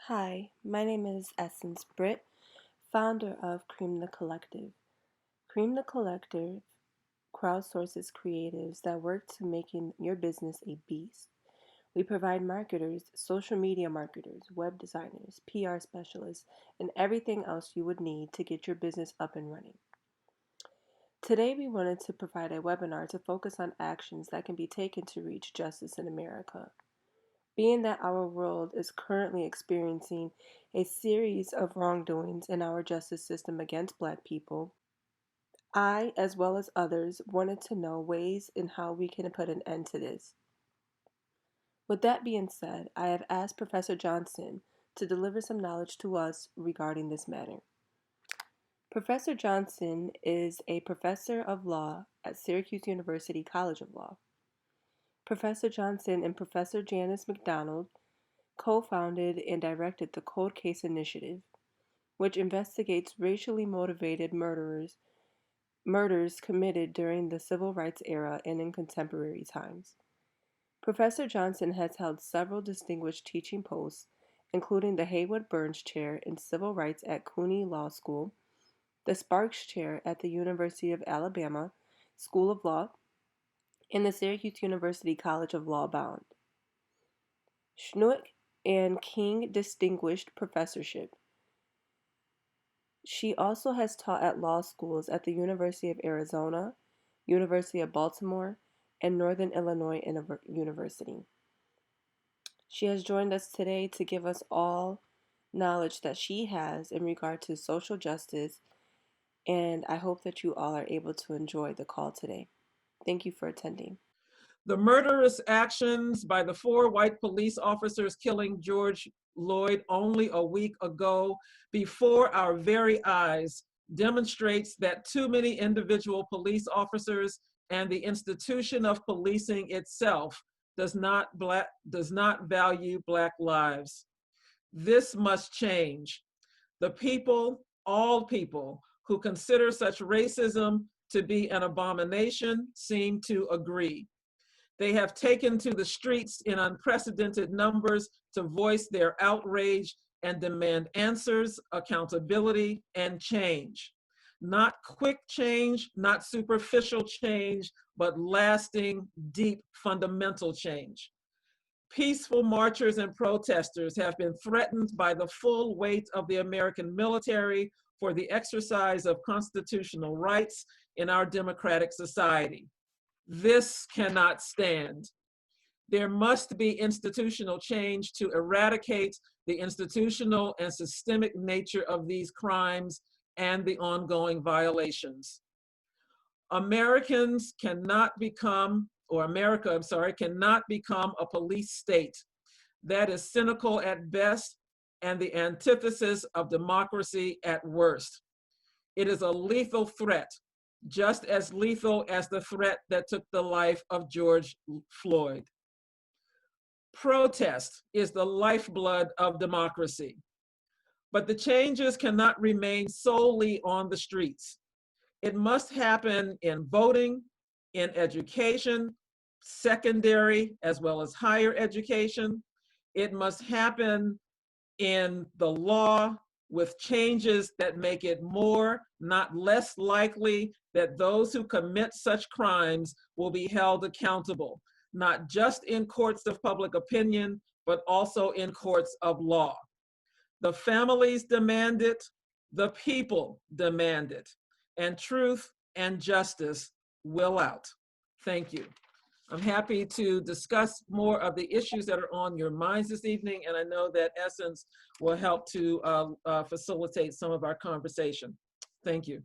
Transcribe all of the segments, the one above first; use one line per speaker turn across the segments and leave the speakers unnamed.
Hi, my name is Essence Britt, founder of Cream the Collective. Cream the Collective crowdsources creatives that work to making your business a beast. We provide marketers, social media marketers, web designers, PR specialists, and everything else you would need to get your business up and running. Today, we wanted to provide a webinar to focus on actions that can be taken to reach justice in America. Being that our world is currently experiencing a series of wrongdoings in our justice system against Black people, I, as well as others, wanted to know ways in how we can put an end to this. With that being said, I have asked Professor Johnson to deliver some knowledge to us regarding this matter. Professor Johnson is a professor of law at Syracuse University College of Law. Professor Johnson and Professor Janice McDonald co-founded and directed the Cold Case Initiative, which investigates racially motivated murders committed during the Civil Rights era and in contemporary times. Professor Johnson has held several distinguished teaching posts, including the Haywood Burns Chair in Civil Rights at CUNY Law School, the Sparks Chair at the University of Alabama School of Law, and the Syracuse University College of Law Bound. Schnuick and King Distinguished Professorship. She also has taught at law schools at the University of Arizona, University of Baltimore, and Northern Illinois University. She has joined us today to give us all knowledge that she has in regard to social justice, and I hope that you all are able to enjoy the call today. Thank you for attending.
The murderous actions by the four white police officers killing George Floyd only a week ago before our very eyes demonstrates that too many individual police officers and the institution of policing itself does not value Black lives. This must change. The people, all people, who consider such racism to be an abomination seem to agree. They have taken to the streets in unprecedented numbers to voice their outrage and demand answers, accountability, and change. Not quick change, not superficial change, but lasting, deep, fundamental change. Peaceful marchers and protesters have been threatened by the full weight of the American military for the exercise of constitutional rights in our democratic society. This cannot stand. There must be institutional change to eradicate the institutional and systemic nature of these crimes and the ongoing violations. America cannot become a police state. That is cynical at best and the antithesis of democracy at worst. It is a lethal threat, just as lethal as the threat that took the life of George Floyd. Protest is the lifeblood of democracy, but the changes cannot remain solely on the streets. It must happen in voting, in education, secondary as well as higher education. It must happen in the law, with changes that make it more, not less likely that those who commit such crimes will be held accountable, not just in courts of public opinion, but also in courts of law. The families demand it, the people demand it, and truth and justice will out. Thank you. I'm happy to discuss more of the issues that are on your minds this evening, and I know that Essence will help to facilitate some of our conversation. Thank you.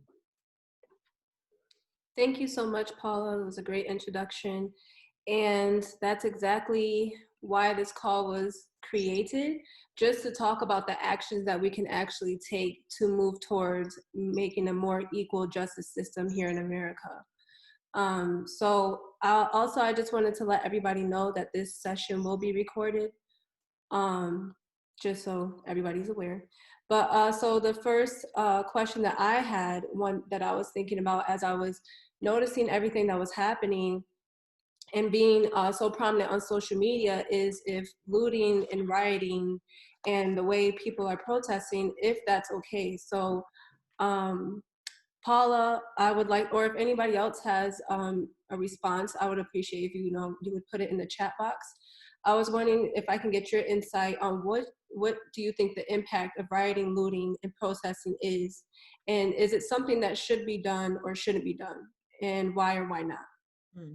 Thank you so much, Paula. It was a great introduction. And that's exactly why this call was created, just to talk about the actions that we can actually take to move towards making a more equal justice system here in America. I just wanted to let everybody know that this session will be recorded, just so everybody's aware. But so the first question that I had, one that I was thinking about as I was noticing everything that was happening and being so prominent on social media is if looting and rioting and the way people are protesting, if that's okay. So um, Paula, I would like, or if anybody else has a response, I would appreciate if you would put it in the chat box. I was wondering if I can get your insight on what do you think the impact of rioting, looting, and protesting is, and is it something that should be done or shouldn't be done, and why or why not?
Hmm.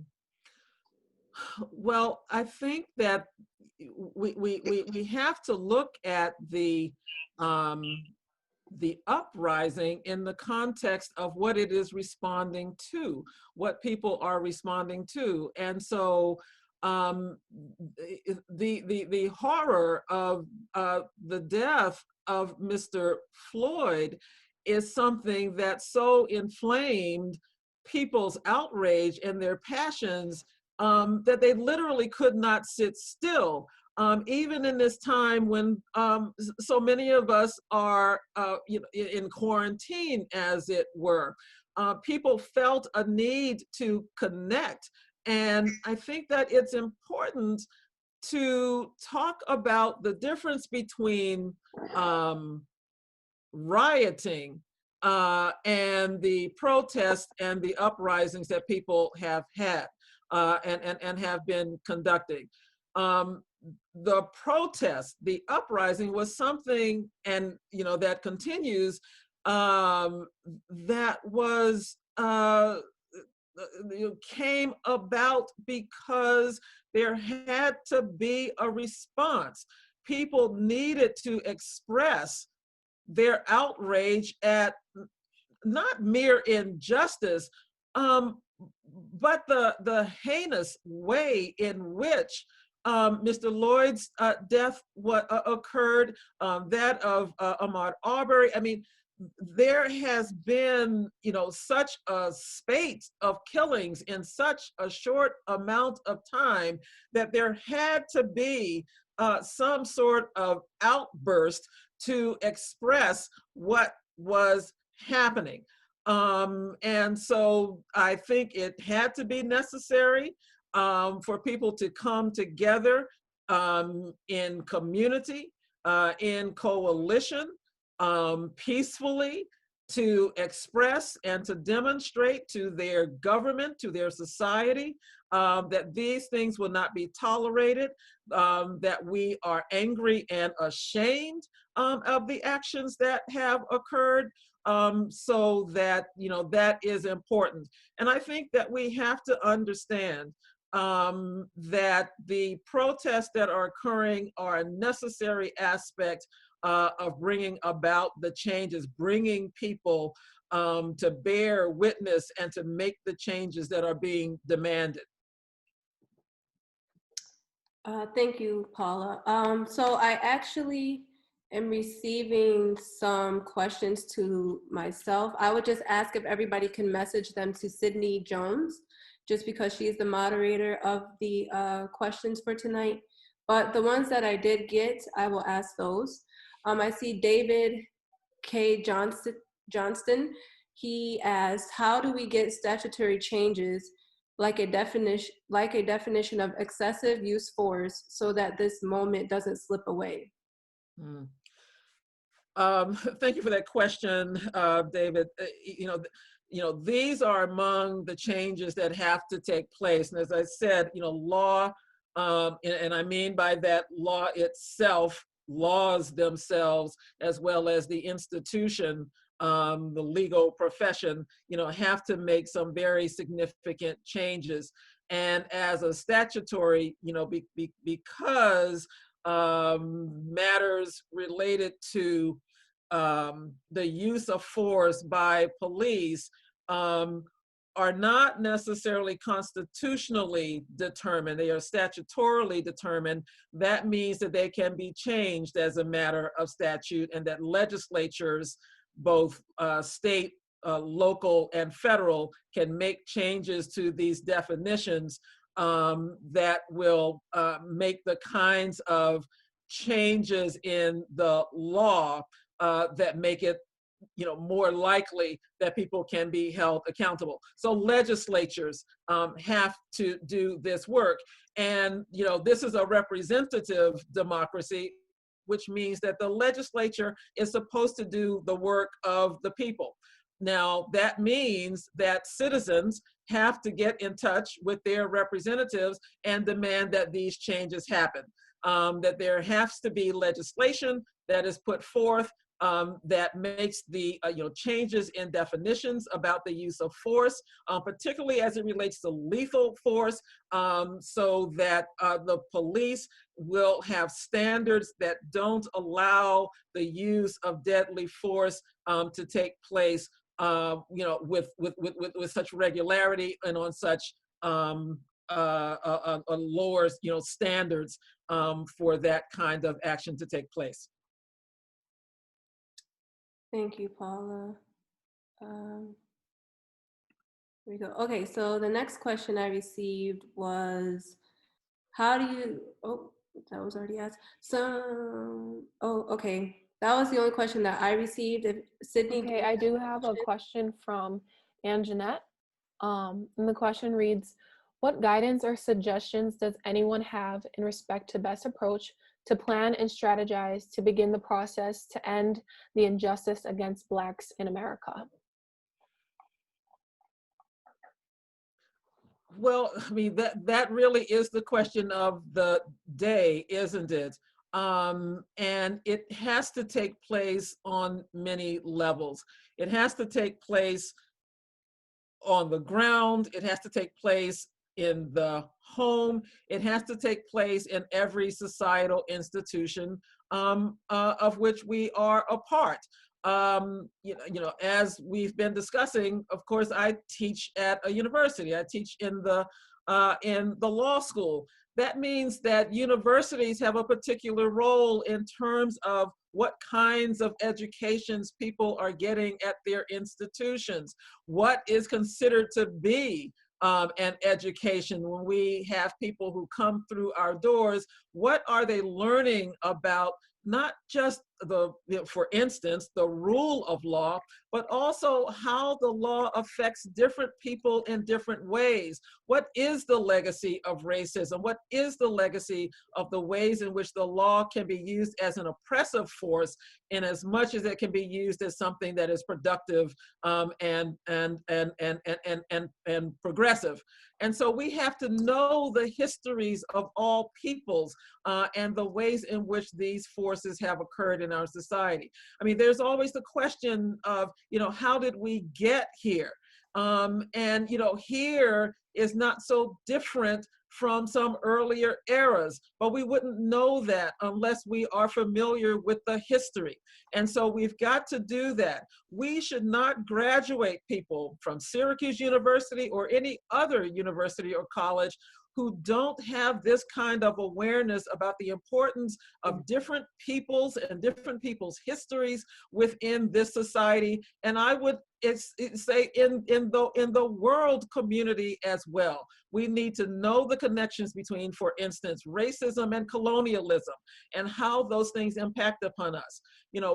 Well, I think that we have to look at the uprising in the context of what it is responding to, what people are responding to. And so um, the horror of the death of Mr. Floyd is something that so inflamed people's outrage and their passions that they literally could not sit still. Even in this time when so many of us are in quarantine, as it were, people felt a need to connect. And I think that it's important to talk about the difference between um, rioting and the protests and the uprisings that people have had and have been conducting. Um, the protest, the uprising was something, and that continues, that was came about because there had to be a response. People needed to express their outrage at not mere injustice, but the heinous way in which Mr. Lloyd's death occurred, that of Ahmaud Arbery. I mean, there has been, such a spate of killings in such a short amount of time that there had to be some sort of outburst to express what was happening. And so I think it had to be necessary for people to come together in community, in coalition, peacefully, to express and to demonstrate to their government, to their society, that these things will not be tolerated, that we are angry and ashamed of the actions that have occurred, so that, that is important. And I think that we have to understand that the protests that are occurring are a necessary aspect of bringing about the changes, bringing people to bear witness and to make the changes that are being demanded.
Thank you, Paula. So I actually am receiving some questions to myself. I would just ask if everybody can message them to Sydney Jones, just because she's the moderator of the questions for tonight. But the ones that I did get, I will ask those. I see David K. Johnston. He asked, how do we get statutory changes like a definition of excessive use force so that this moment doesn't slip away?
Mm. Thank you for that question, David. These are among the changes that have to take place. And as I said, law, and I mean by that law itself, laws themselves, as well as the institution, the legal profession, have to make some very significant changes. And as a statutory, because matters related to the use of force by police are not necessarily constitutionally determined. They are statutorily determined. That means that they can be changed as a matter of statute, and that legislatures, both state, local, and federal, can make changes to these definitions that will make the kinds of changes in the law that make it more likely that people can be held accountable. So legislatures have to do this work. And, this is a representative democracy, which means that the legislature is supposed to do the work of the people. Now, that means that citizens have to get in touch with their representatives and demand that these changes happen. That there has to be legislation that is put forth that makes the changes in definitions about the use of force, particularly as it relates to lethal force, so that the police will have standards that don't allow the use of deadly force to take place, with such regularity and on such lower, standards for that kind of action to take place.
Thank you, Paula. Here we go. Okay, so the next question I received was, how do you, oh, that was already asked. So, oh, okay. That was the only question that I received. If Sydney.
Okay, I do have a question from Anjanette. And the question reads, what guidance or suggestions does anyone have in respect to best approach to plan and strategize to begin the process to end the injustice against Blacks in America?
Well, I mean, that really is the question of the day, isn't it? And it has to take place on many levels. It has to take place on the ground. It has to take place in the home. It has to take place in every societal institution of which we are a part. As we've been discussing, of course, I teach at a university. I teach in the law school. That means that universities have a particular role in terms of what kinds of educations people are getting at their institutions. What is considered to be an education when we have people who come through our doors? What are they learning about not just for instance, the rule of law, but also how the law affects different people in different ways? What is the legacy of racism? What is the legacy of the ways in which the law can be used as an oppressive force in as much as it can be used as something that is productive and progressive? And so we have to know the histories of all peoples and the ways in which these forces have occurred in our society. I mean, there's always the question of, how did we get here? And, here is not so different from some earlier eras, but we wouldn't know that unless we are familiar with the history. And so we've got to do that. We should not graduate people from Syracuse University or any other university or college who don't have this kind of awareness about the importance of different peoples and different people's histories within this society. And I would say in the world community as well. We need to know the connections between, for instance, racism and colonialism and how those things impact upon us.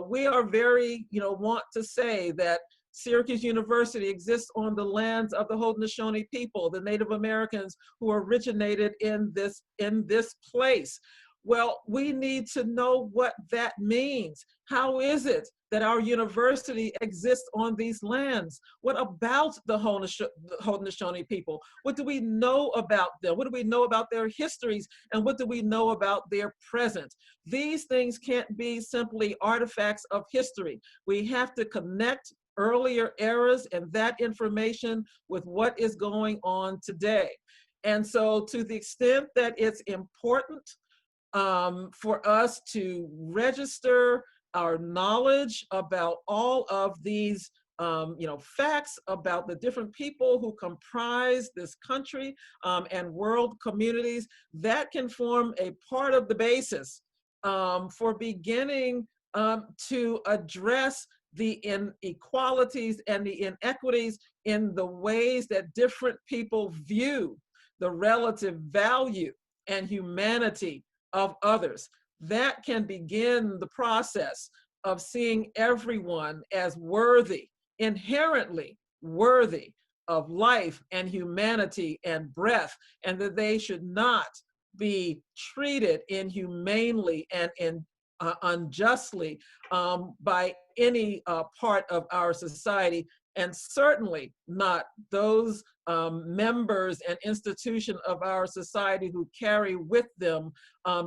We are very, want to say that Syracuse University exists on the lands of the Haudenosaunee people, the Native Americans who originated in this place. Well, we need to know what that means. How is it that our university exists on these lands? What about the Haudenosaunee people? What do we know about them? What do we know about their histories? And what do we know about their present? These things can't be simply artifacts of history. We have to connect earlier eras and that information with what is going on today. And so to the extent that it's important for us to register our knowledge about all of these facts about the different people who comprise this country and world communities, that can form a part of the basis for beginning to address the inequalities and the inequities in the ways that different people view the relative value and humanity of others. That can begin the process of seeing everyone as worthy, inherently worthy of life and humanity and breath, and that they should not be treated inhumanely and unjustly by any part of our society, and certainly not those members and institutions of our society who carry with them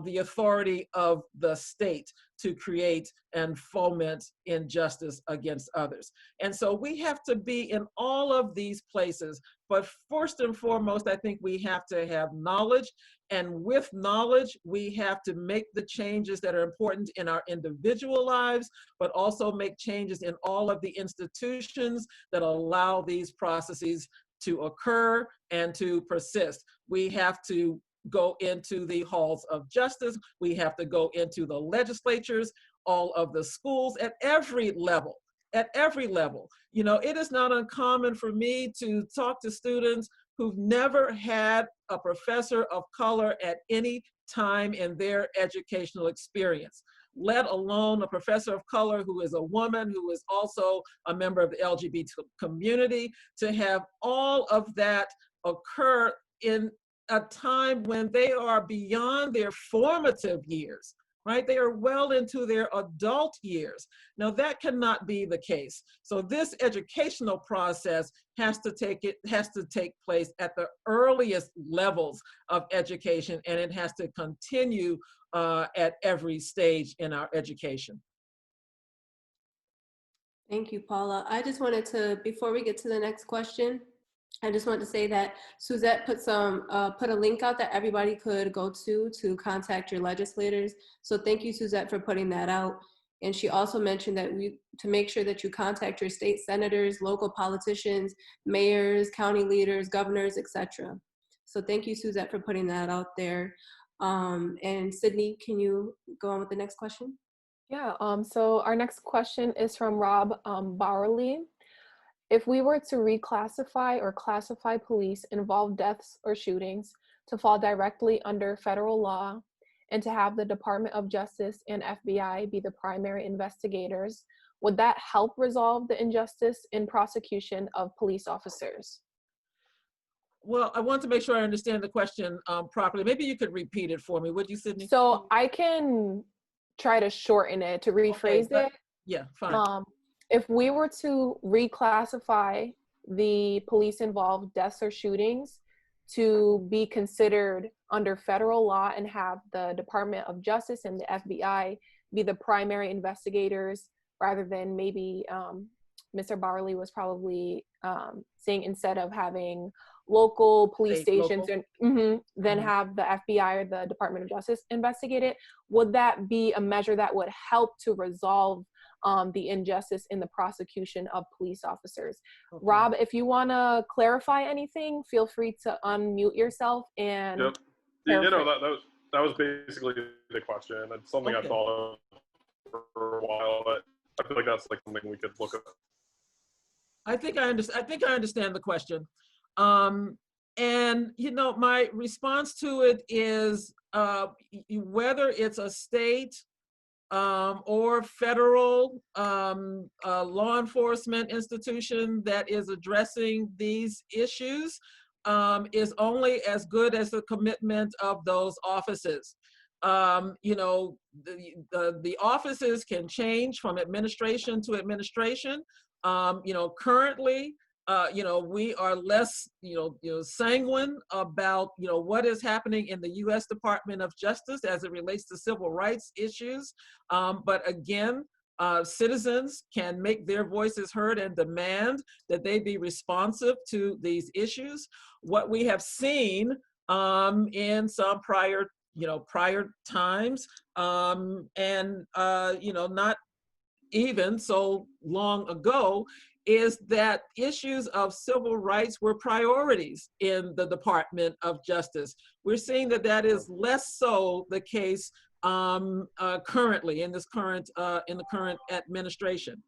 the authority of the state to create and foment injustice against others. And so we have to be in all of these places, but first and foremost, I think we have to have knowledge, and with knowledge, we have to make the changes that are important in our individual lives, but also make changes in all of the institutions that allow these processes to occur and to persist. We have to go into the halls of justice. We have to go into the legislatures, all of the schools at every level. At every level. You know, it is not uncommon for me to talk to students who've never had a professor of color at any time in their educational experience, let alone a professor of color who is a woman, who is also a member of the LGBT community, to have all of that occur in a time when they are beyond their formative years, right? They are well into their adult years. Now that cannot be the case. So this educational process has to take place at the earliest levels of education, and it has to continue at every stage in our education.
Thank you, Paula. I just wanted to, before we get to the next question, I just wanted to say that Suzette put a link out that everybody could go to contact your legislators. So thank you, Suzette, for putting that out. And she also mentioned that to make sure that you contact your state senators, local politicians, mayors, county leaders, governors, etc. So thank you, Suzette, for putting that out there. And Sydney, can you go on with the next question?
Yeah, so our next question is from Rob Bowerly. If we were to reclassify or classify police involved deaths or shootings to fall directly under federal law, and to have the Department of Justice and FBI be the primary investigators, would that help resolve the injustice in prosecution of police officers?
Well, I want to make sure I understand the question properly. Maybe you could repeat it for me, would you, Sydney?
So I can try to shorten it, to rephrase it.
Yeah, fine.
If we were to reclassify the police involved deaths or shootings to be considered under federal law and have the Department of Justice and the FBI be the primary investigators, rather than maybe Mr. Barley was probably saying instead of having local police stations and then have the FBI or the Department of Justice investigate it, would that be a measure that would help to resolve the injustice in the prosecution of police officers? Okay. Rob, if you want to clarify anything, feel free to unmute yourself and.
Yep. Yeah, you know, that was basically the question. It's something I've thought of for a while, but I feel like that's like something we could look at.
I think I understand the question. And you know, my response to it is whether it's a state or federal law enforcement institution that is addressing these issues is only as good as the commitment of those offices. You know, the offices can change from administration to administration. You know, currently, you know, we are less, sanguine about, what is happening in the U.S. Department of Justice as it relates to civil rights issues. But again, citizens can make their voices heard and demand that they be responsive to these issues. What we have seen in some prior times, and not even so long ago, is that issues of civil rights were priorities in the Department of Justice. We're seeing that that is less so the case currently in this current in the current administration.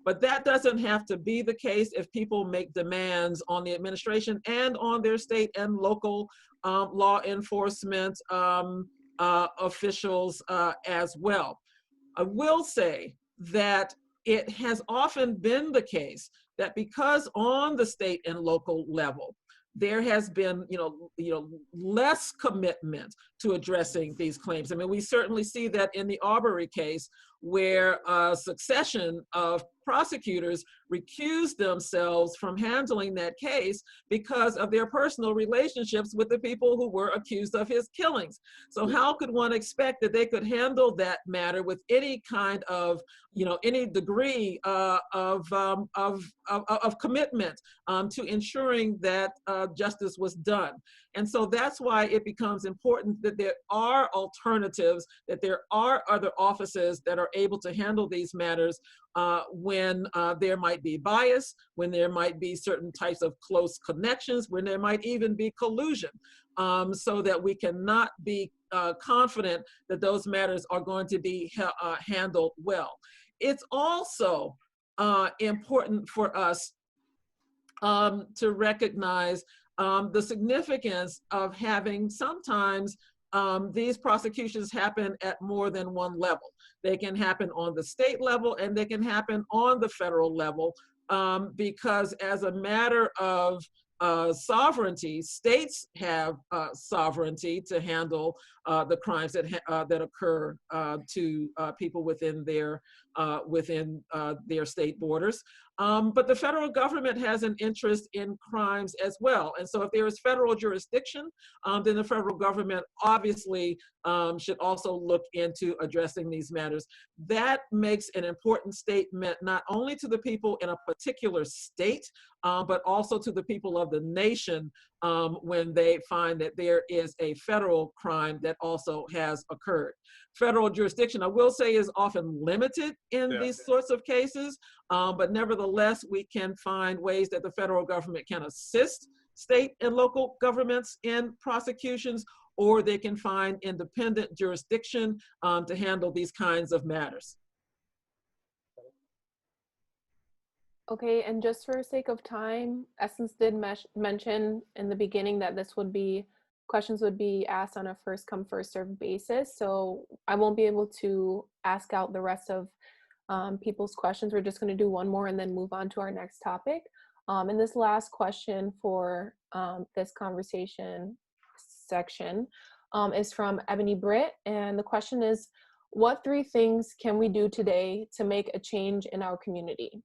But that doesn't have to be the case if people make demands on the administration and on their state and local law enforcement officials as well. I will say that it has often been the case that because on the state and local level, there has been, less commitment to addressing these claims. I mean, we certainly see that in the Arbery case, where a succession of prosecutors recused themselves from handling that case because of their personal relationships with the people who were accused of his killings. So how could one expect that they could handle that matter with any kind of, any degree of commitment to ensuring that justice was done? And so that's why it becomes important that there are alternatives, that there are other offices that are able to handle these matters when there might be bias, when there might be certain types of close connections, when there might even be collusion, so that we cannot be confident that those matters are going to be handled well. It's also important for us to recognize the significance of having sometimes these prosecutions happen at more than one level. They can happen on the state level and they can happen on the federal level because as a matter of sovereignty, states have sovereignty to handle the crimes that occur to people within their state borders. But the federal government has an interest in crimes as well. And so if there is federal jurisdiction, then the federal government obviously should also look into addressing these matters. That makes an important statement, not only to the people in a particular state, but also to the people of the nation when they find that there is a federal crime that also has occurred. Federal jurisdiction, I will say, is often limited in these sorts of cases, but nevertheless, we can find ways that the federal government can assist state and local governments in prosecutions, or they can find independent jurisdiction to handle these kinds of matters.
Okay, and just for sake of time, Essence did mention in the beginning that questions would be asked on a first come, first served basis. So I won't be able to ask out the rest of people's questions. We're just going to do one more and then move on to our next topic. And this last question for this conversation section is from Ebony Britt. And the question is, what 3 things can we do today to make a change in our community?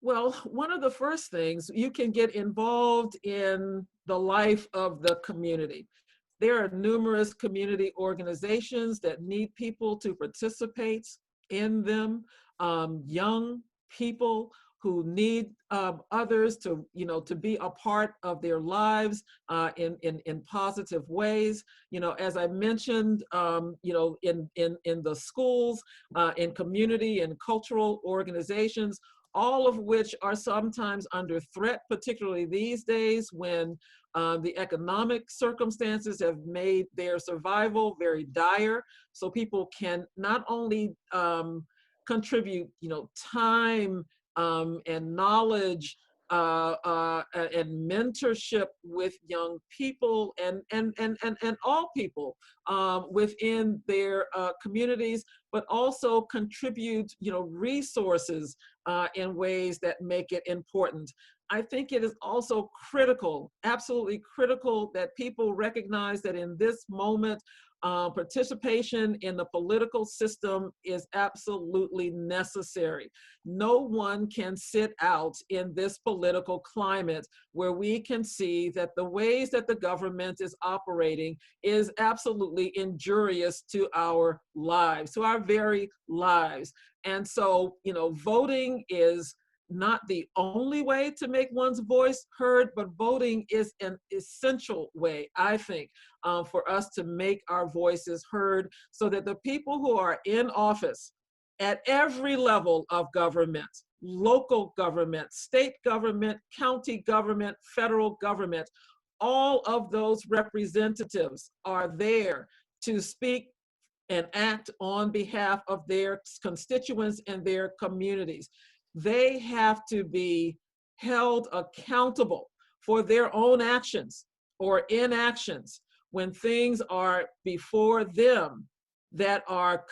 Well, one of the first things, you can get involved in the life of the community. There are numerous community organizations that need people to participate in them, young people who need others to, to be a part of their lives in positive ways. As I mentioned, in the schools, in community and cultural organizations, all of which are sometimes under threat, particularly these days when the economic circumstances have made their survival very dire. So people can not only contribute, time and knowledge and mentorship with young people and all people within their communities, but also contribute, resources in ways that make it important. I think it is also critical, absolutely critical, that people recognize that in this moment, participation in the political system is absolutely necessary. No one can sit out in this political climate where we can see that the ways that the government is operating is absolutely injurious to our lives, to our very lives. And so, voting is not the only way to make one's voice heard, but voting is an essential way, I think, for us to make our voices heard so that the people who are in office at every level of government, local government, state government, county government, federal government, all of those representatives are there to speak and act on behalf of their constituents and their communities. They have to be held accountable for their own actions or inactions when things are before them that are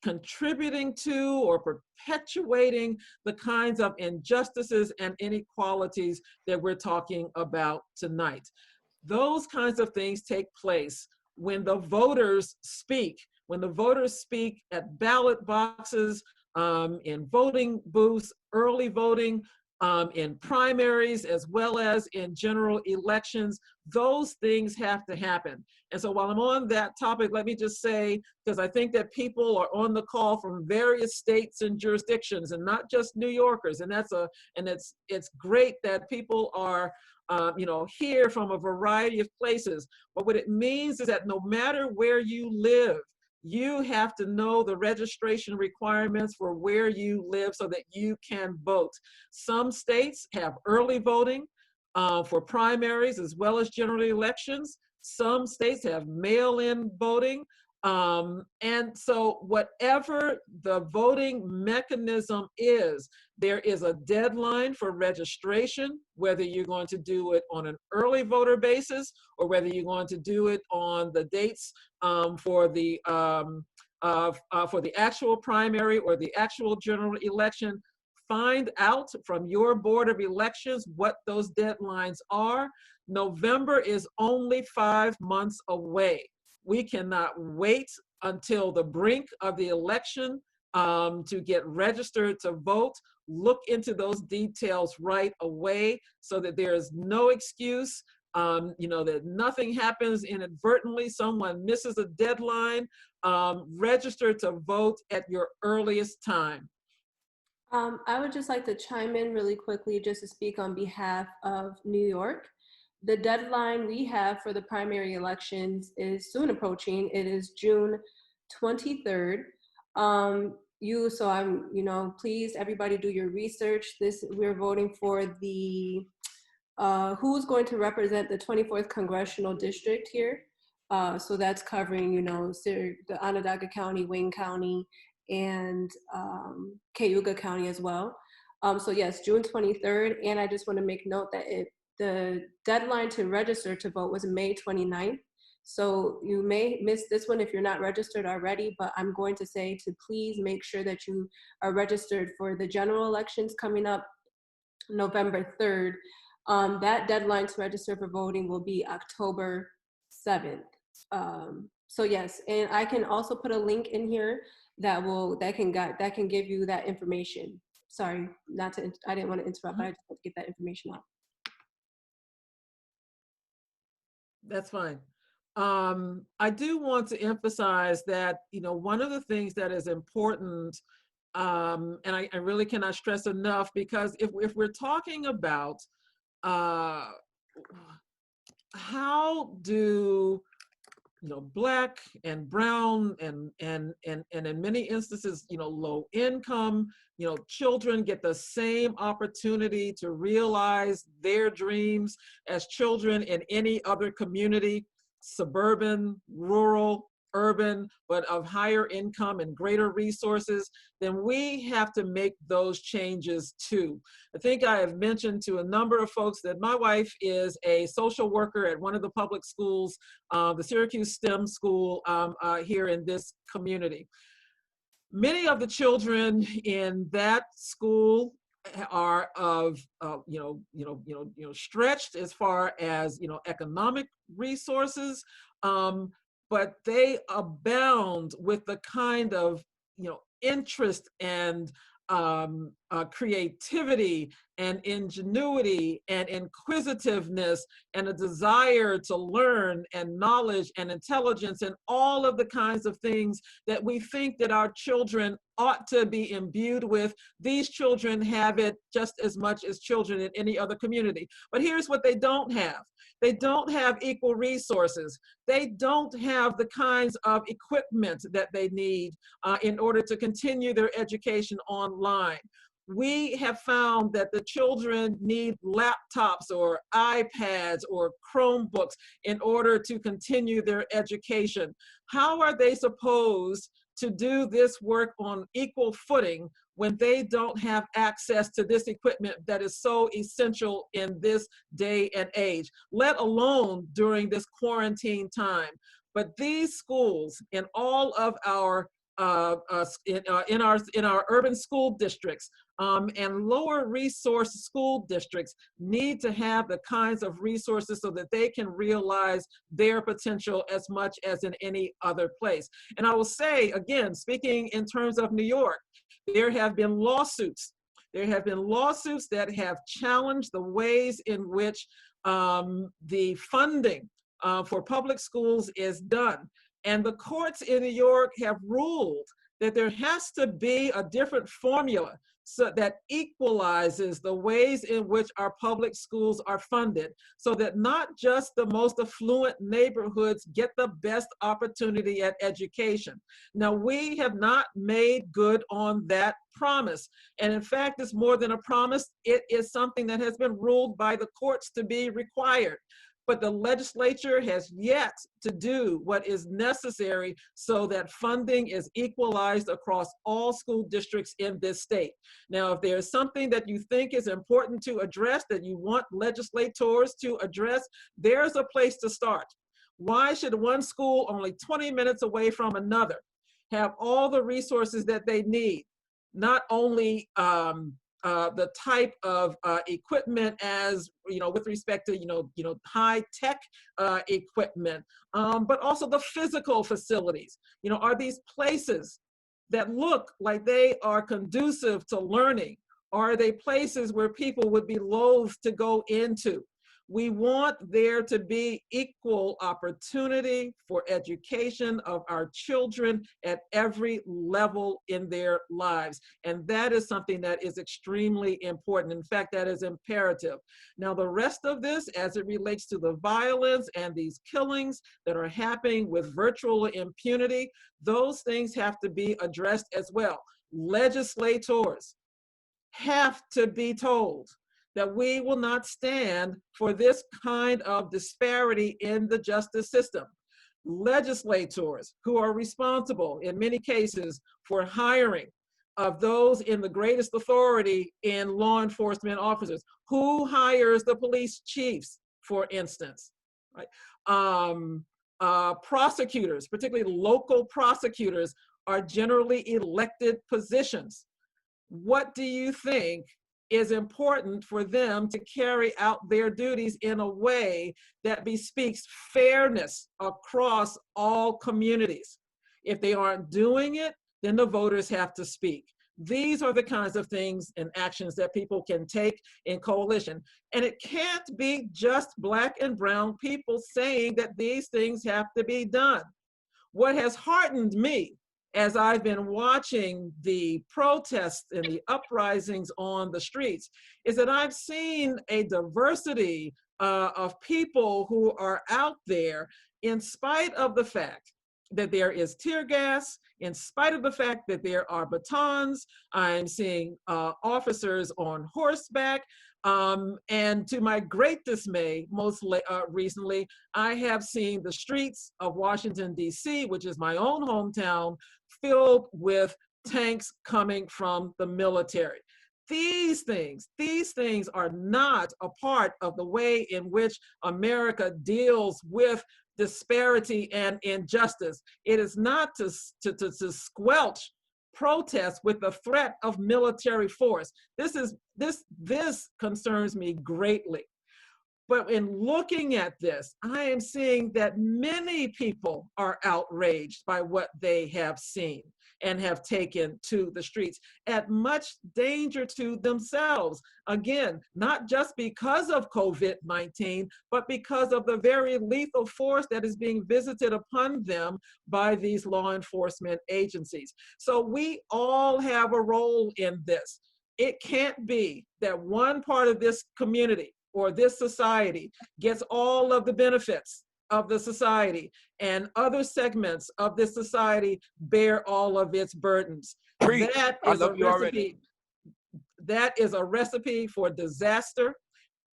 contributing to or perpetuating the kinds of injustices and inequalities that we're talking about tonight. Those kinds of things take place when the voters speak, at ballot boxes, in voting booths, early voting, in primaries, as well as in general elections. Those things have to happen. And so while I'm on that topic, let me just say, because I think that people are on the call from various states and jurisdictions, and not just New Yorkers, and it's great that people are here from a variety of places. But what it means is that no matter where you live, you have to know the registration requirements for where you live so that you can vote. Some states have early voting for primaries as well as general elections. Some states have mail-in voting. And so whatever the voting mechanism is, there is a deadline for registration, whether you're going to do it on an early voter basis or whether you're going to do it on the dates for the actual primary or the actual general election. Find out from your Board of Elections what those deadlines are. November is only 5 months away. We cannot wait until the brink of the election to get registered to vote. Look into those details right away so that there is no excuse, that nothing happens inadvertently, someone misses a deadline. Register to vote at your earliest time.
I would just like to chime in really quickly just to speak on behalf of New York. The deadline we have for the primary elections is soon approaching. It is June 23rd. Please everybody do your research. We're voting for the who's going to represent the 24th congressional district here. So that's covering, the Onondaga County, Wayne County, and Cayuga County as well. So yes, June 23rd. And I just want to make note that the deadline to register to vote was May 29th. So you may miss this one if you're not registered already, but I'm going to say to please make sure that you are registered for the general elections coming up November 3rd. That deadline to register for voting will be October 7th. So yes, and I can also put a link in here that can give you that information. Sorry, I didn't want to interrupt, but I just want to get that information out.
That's fine. I do want to emphasize that, one of the things that is important, and I really cannot stress enough, because if we're talking about how do Black and brown and in many instances, low income, children get the same opportunity to realize their dreams as children in any other community, suburban, rural, urban, but of higher income and greater resources, then we have to make those changes too. I think I have mentioned to a number of folks that my wife is a social worker at one of the public schools, the Syracuse STEM school here in this community. Many of the children in that school are stretched as far as economic resources, but they abound with the kind of interest and creativity and ingenuity and inquisitiveness and a desire to learn and knowledge and intelligence and all of the kinds of things that we think that our children ought to be imbued with. These children have it just as much as children in any other community. But here's what they don't have. They don't have equal resources. They don't have the kinds of equipment that they need in order to continue their education online. We have found that the children need laptops or iPads or Chromebooks in order to continue their education. How are they supposed to do this work on equal footing when they don't have access to this equipment that is so essential in this day and age, let alone during this quarantine time? But these schools in all of our in our urban school districts and lower resource school districts need to have the kinds of resources so that they can realize their potential as much as in any other place. And I will say, again, speaking in terms of New York, there have been lawsuits. There have been lawsuits that have challenged the ways in which the funding for public schools is done. And the courts in New York have ruled that there has to be a different formula so that equalizes the ways in which our public schools are funded, so that not just the most affluent neighborhoods get the best opportunity at education. Now, we have not made good on that promise. And in fact, it's more than a promise. It is something that has been ruled by the courts to be required. But the legislature has yet to do what is necessary so that funding is equalized across all school districts in this state. Now, if there's something that you think is important to address, that you want legislators to address, there's a place to start. Why should one school only 20 minutes away from another have all the resources that they need? Not only the type of equipment as, with respect to, high tech equipment, but also the physical facilities. Are these places that look like they are conducive to learning? Or are they places where people would be loath to go into? We want there to be equal opportunity for education of our children at every level in their lives. And that is something that is extremely important. In fact, that is imperative. Now, the rest of this, as it relates to the violence and these killings that are happening with virtual impunity, those things have to be addressed as well. Legislators have to be told that we will not stand for this kind of disparity in the justice system. Legislators who are responsible in many cases for hiring of those in the greatest authority in law enforcement officers. Who hires the police chiefs, for instance, right? Prosecutors, particularly local prosecutors, are generally elected positions. What do you think is important for them to carry out their duties in a way that bespeaks fairness across all communities? If they aren't doing it, then the voters have to speak. These are the kinds of things and actions that people can take in coalition. And it can't be just Black and brown people saying that these things have to be done. What has heartened me as I've been watching the protests and the uprisings on the streets is that I've seen a diversity of people who are out there in spite of the fact that there is tear gas, in spite of the fact that there are batons. I'm seeing officers on horseback. And to my great dismay, most recently, I have seen the streets of Washington, D.C., which is my own hometown, filled with tanks coming from the military. These things are not a part of the way in which America deals with disparity and injustice. It is not to squelch protests with the threat of military force. This concerns me greatly. But in looking at this, I am seeing that many people are outraged by what they have seen and have taken to the streets at much danger to themselves. Again, not just because of COVID-19, but because of the very lethal force that is being visited upon them by these law enforcement agencies. So we all have a role in this. It can't be that one part of this community or this society gets all of the benefits of the society and other segments of this society bear all of its burdens.
Preach.
That is a recipe. That is a recipe for disaster.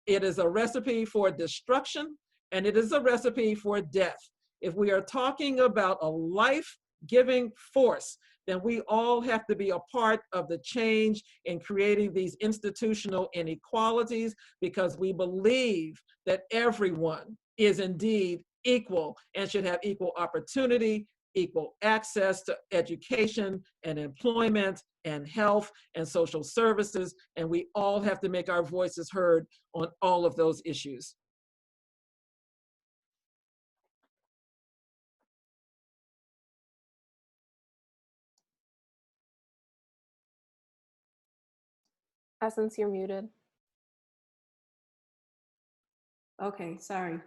It is a recipe for destruction, and it is a recipe for death. If we are talking about a life-giving force, then we all have to be a part of the change in creating these institutional inequalities, because we believe that everyone is indeed equal and should have equal opportunity, equal access to education and employment and health and social services. And we all have to make our voices heard on all of those issues.
Essence, you're muted.
Okay, sorry.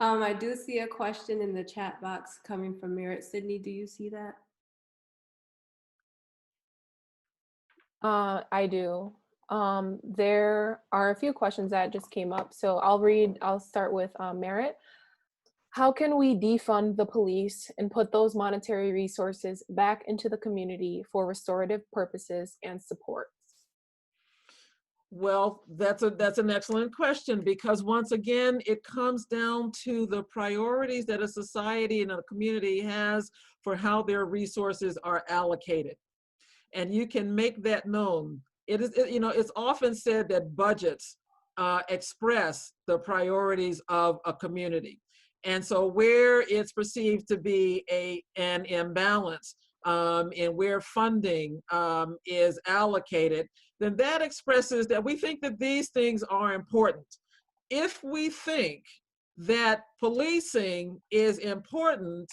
I do see a question in the chat box coming from Merritt. Sydney, do you see that?
I do. There are a few questions that just came up. So I'll start with Merritt. How can we defund the police and put those monetary resources back into the community for restorative purposes and supports?
Well, that's an excellent question, because once again, it comes down to the priorities that a society and a community has for how their resources are allocated. And you can make that known. It's often said that budgets express the priorities of a community. And so where it's perceived to be an imbalance in where funding is allocated, then that expresses that we think that these things are important. If we think that policing is important,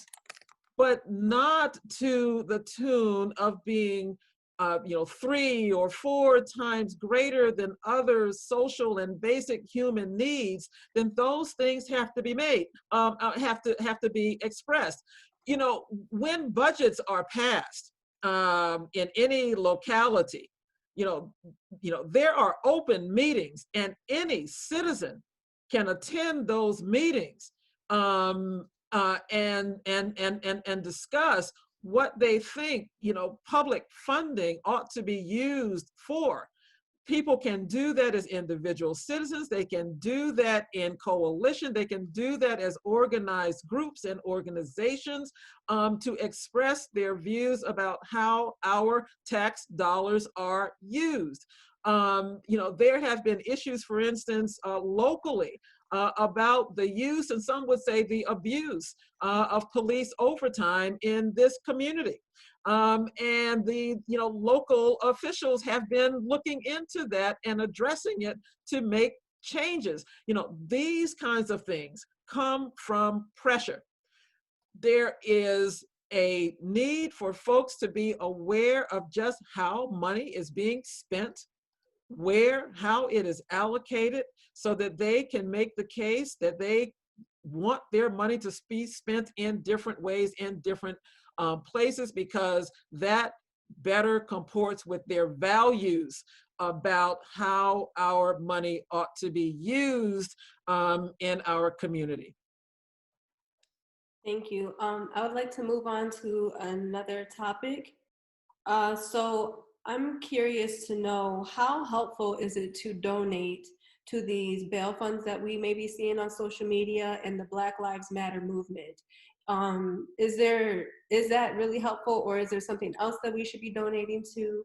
but not to the tune of being 3 or 4 times greater than other social and basic human needs, then those things have to be made, have to be expressed. When budgets are passed in any locality, there are open meetings, and any citizen can attend those meetings and discuss what they think public funding ought to be used for. People can do that as individual citizens. They can do that in coalition. They can do that as organized groups and organizations to express their views about how our tax dollars are used. There have been issues, for instance, locally about the use, and some would say the abuse, of police overtime in this community. And the local officials have been looking into that and addressing it to make changes. These kinds of things come from pressure. There is a need for folks to be aware of just how money is being spent, how it is allocated, so that they can make the case that they want their money to be spent in different ways, in different places, because that better comports with their values about how our money ought to be used in our community.
Thank you. I would like to move on to another topic. So I'm curious to know, how helpful is it to donate to these bail funds that we may be seeing on social media and the Black Lives Matter movement? Is that really helpful, or is there something else that we should be donating to?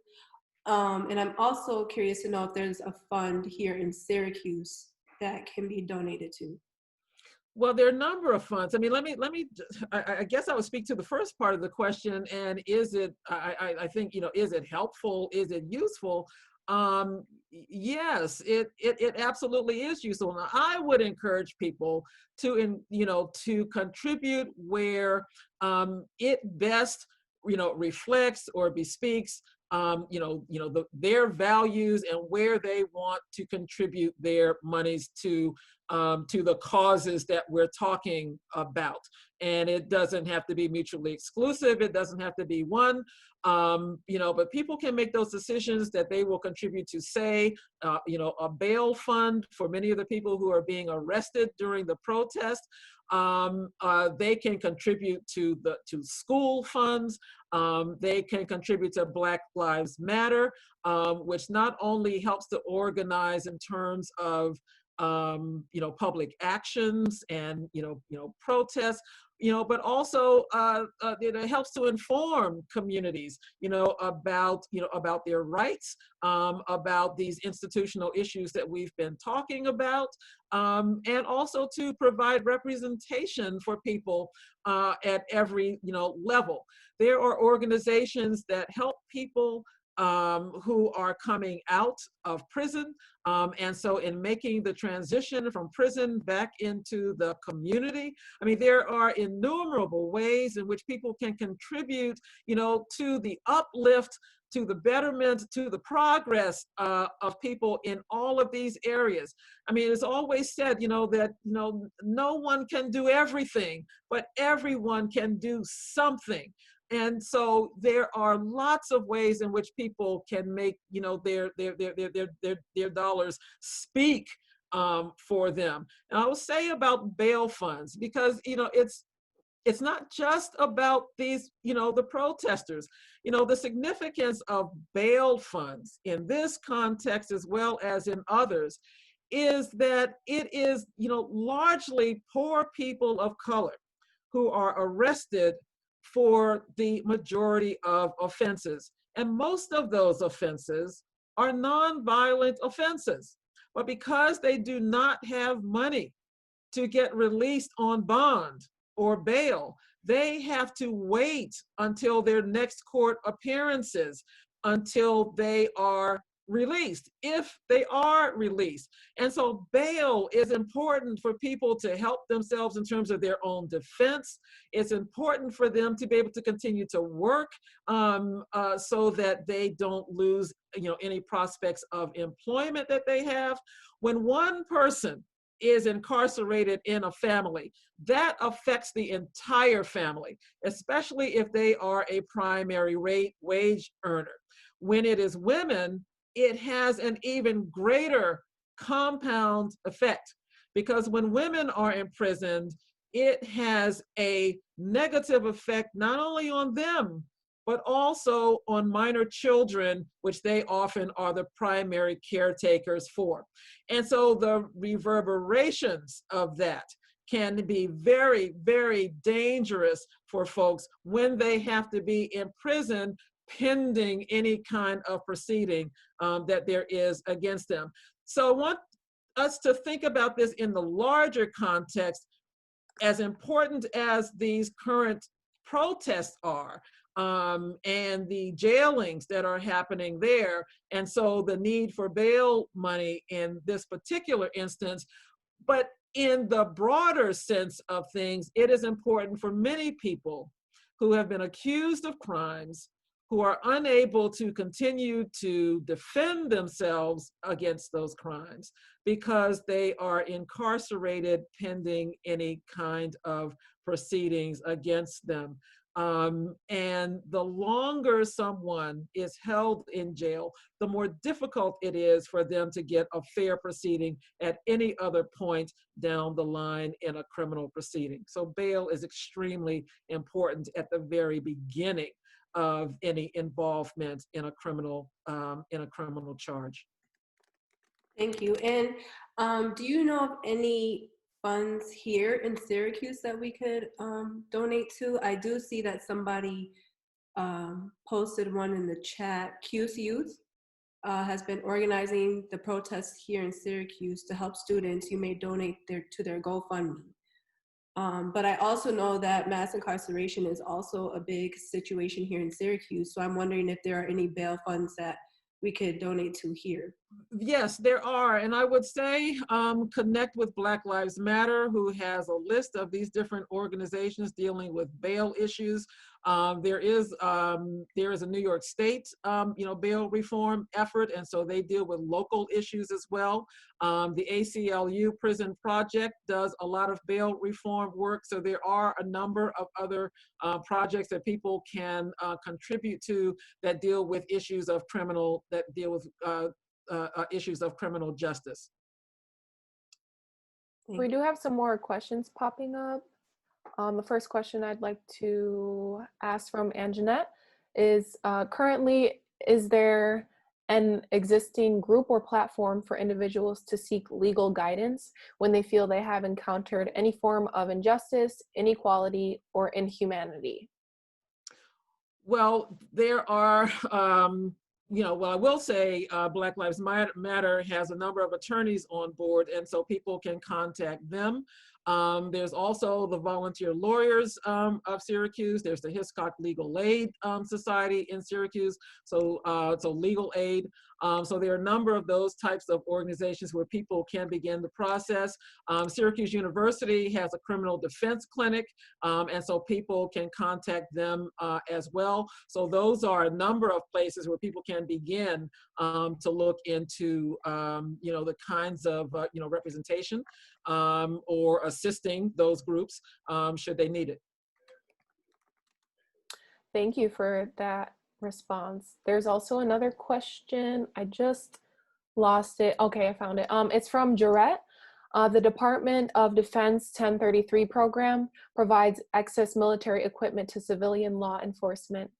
And I'm also curious to know if there's a fund here in Syracuse that can be donated to.
Well, there are a number of funds. I mean, I guess I would speak to the first part of the question. And is it, I think, is it helpful? Is it useful? Yes, it absolutely is useful. And I would encourage people to contribute where it best, reflects or bespeaks their values and where they want to contribute their monies to the causes that we're talking about. And it doesn't have to be mutually exclusive. It doesn't have to be one, but people can make those decisions that they will contribute to, say, a bail fund for many of the people who are being arrested during the protest. They can contribute to school funds. They can contribute to Black Lives Matter, which not only helps to organize in terms of public actions and protests, but also it helps to inform communities, about their rights, about these institutional issues that we've been talking about, and also to provide representation for people at every, level. There are organizations that help people who are coming out of prison. And so in making the transition from prison back into the community, I mean, there are innumerable ways in which people can contribute, to the uplift, to the betterment, to the progress of people in all of these areas. I mean, it's always said, that, no one can do everything, but everyone can do something. And so there are lots of ways in which people can make, their dollars speak for them. And I will say about bail funds, because, it's not just about these, the protesters. The significance of bail funds in this context, as well as in others, is that it is, largely poor people of color who are arrested for the majority of offenses. And most of those offenses are nonviolent offenses. But because they do not have money to get released on bond or bail, they have to wait until their next court appearances until they are released, if they are released. And so bail is important for people to help themselves in terms of their own defense. It's important for them to be able to continue to work so that they don't lose, any prospects of employment that they have. When one person is incarcerated in a family, that affects the entire family, especially if they are a primary wage earner. When it is women, it has an even greater compound effect, because when women are imprisoned, it has a negative effect not only on them, but also on minor children, which they often are the primary caretakers for. And so the reverberations of that can be very, very dangerous for folks when they have to be in prison pending any kind of proceeding that there is against them. So I want us to think about this in the larger context. As important as these current protests are, and the jailings that are happening there, and so the need for bail money in this particular instance, but in the broader sense of things, it is important for many people who have been accused of crimes, who are unable to continue to defend themselves against those crimes because they are incarcerated pending any kind of proceedings against them. And the longer someone is held in jail, the more difficult it is for them to get a fair proceeding at any other point down the line in a criminal proceeding. So bail is extremely important at the very beginning of any involvement in a criminal charge.
Thank you. And do you know of any funds here in Syracuse that we could donate to? I do see that somebody posted one in the chat. CUSE Youth has been organizing the protests here in Syracuse to help students. You may donate to their GoFundMe. But I also know that mass incarceration is also a big situation here in Syracuse. So I'm wondering if there are any bail funds that we could donate to here.
Yes, there are. And I would say connect with Black Lives Matter, who has a list of these different organizations dealing with bail issues. There is a New York State, bail reform effort, and so they deal with local issues as well. The ACLU Prison Project does a lot of bail reform work, so there are a number of other projects that people can contribute to that deal with issues of criminal justice.
We do have some more questions popping up. The first question I'd like to ask from Anjanette is, currently, is there an existing group or platform for individuals to seek legal guidance when they feel they have encountered any form of injustice, inequality, or inhumanity?
Well, there are, well, I will say Black Lives Matter has a number of attorneys on board, and so people can contact them. There's also the Volunteer Lawyers of Syracuse. There's the Hiscox Legal Aid Society in Syracuse, so legal aid. So there are a number of those types of organizations where people can begin the process. Syracuse University has a criminal defense clinic, and so people can contact them as well. So those are a number of places where people can begin to look into, the kinds of, representation or assisting those groups should they need it.
Thank you for that response. There's also another question. I just lost it. Okay, I found it. It's from Jarrett. The Department of Defense 1033 program provides excess military equipment to civilian law enforcement.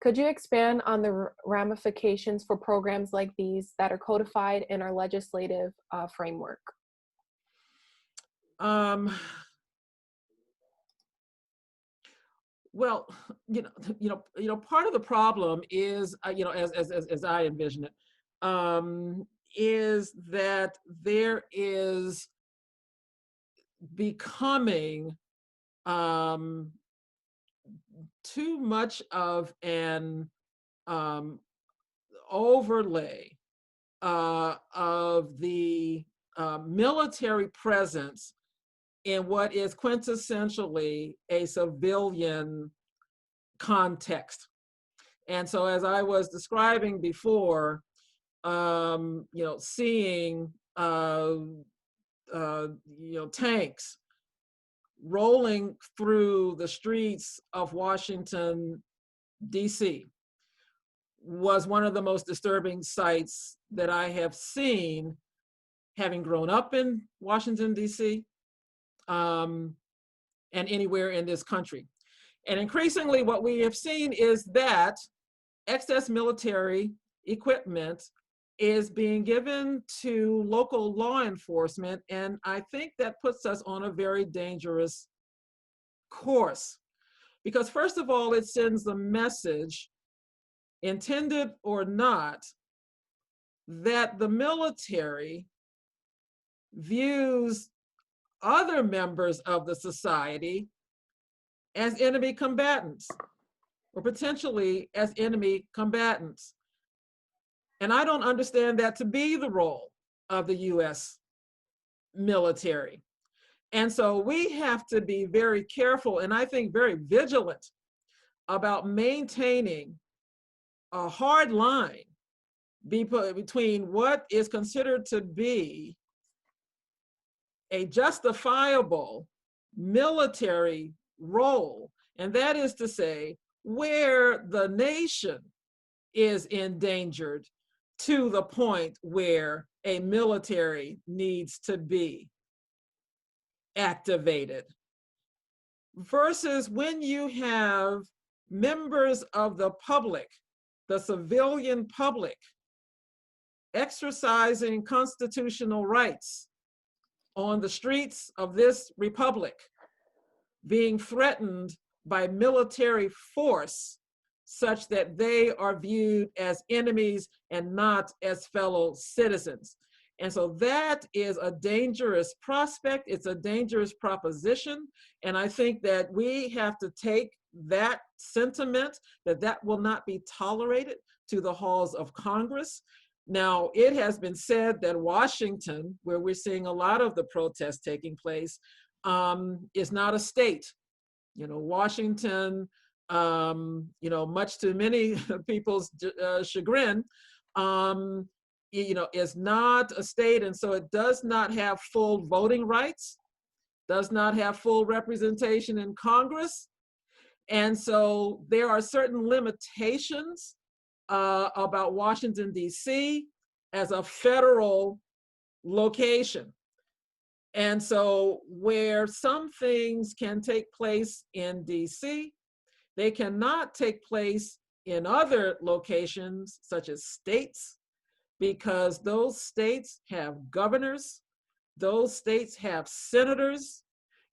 Could you expand on the ramifications for programs like these that are codified in our legislative framework?
Well, part of the problem is, as I envision it, is that there is becoming too much of an overlay of the military presence in what is quintessentially a civilian context. And so as I was describing before, seeing tanks rolling through the streets of Washington, D.C. was one of the most disturbing sights that I have seen, having grown up in Washington, D.C., and anywhere in this country. And increasingly what we have seen is that excess military equipment is being given to local law enforcement, and I think that puts us on a very dangerous course. Because first of all, it sends the message, intended or not, that the military views other members of the society as enemy combatants, or potentially as enemy combatants. And I don't understand that to be the role of the US military. And so we have to be very careful, and I think very vigilant, about maintaining a hard line between what is considered to be a justifiable military role, and that is to say, where the nation is endangered to the point where a military needs to be activated, versus when you have members of the public, the civilian public, exercising constitutional rights on the streets of this republic, being threatened by military force such that they are viewed as enemies and not as fellow citizens. And so that is a dangerous prospect. It's a dangerous proposition. And I think that we have to take that sentiment, that will not be tolerated, to the halls of Congress. Now, it has been said that Washington, where we're seeing a lot of the protests taking place, is not a state. Washington, much to many people's chagrin, is not a state, and so it does not have full voting rights, does not have full representation in Congress. And so there are certain limitations about Washington, D.C. as a federal location. And so where some things can take place in D.C., they cannot take place in other locations, such as states because those states have governors, those states have senators,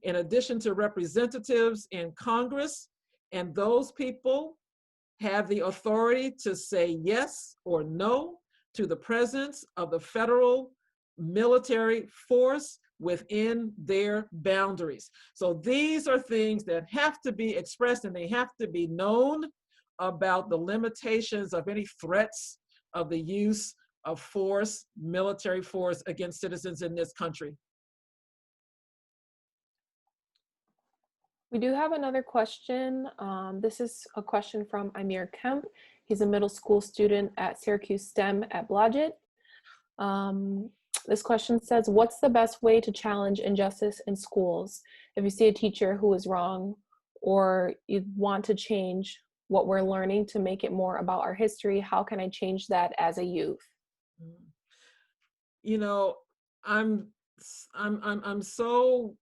in addition to representatives in Congress, and those people have the authority to say yes or no to the presence of the federal military force within their boundaries. So these are things that have to be expressed, and they have to be known about the limitations of any threats of the use of force, military force, against citizens in this country.
We do have another question. This is a question from Amir Kemp. He's a middle school student at Syracuse STEM at Blodgett. This question says, what's the best way to challenge injustice in schools? If you see a teacher who is wrong, or you want to change what we're learning to make it more about our history, how can I change that as a youth?
You know, I'm so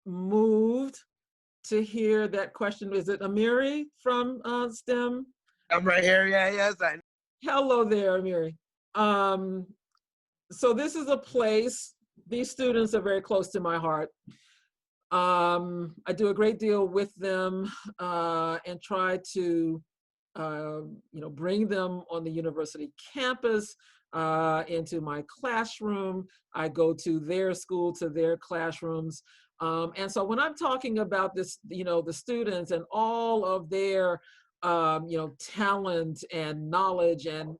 moved to hear that question. Is it Amiri from STEM?
I'm right here. Yeah, yes.
Hello there, Amiri. So this is a place, these students are very close to my heart. I do a great deal with them and try to bring them on the university campus into my classroom. I go to their school, to their classrooms. And so when I'm talking about this, the students and all of their talent and knowledge and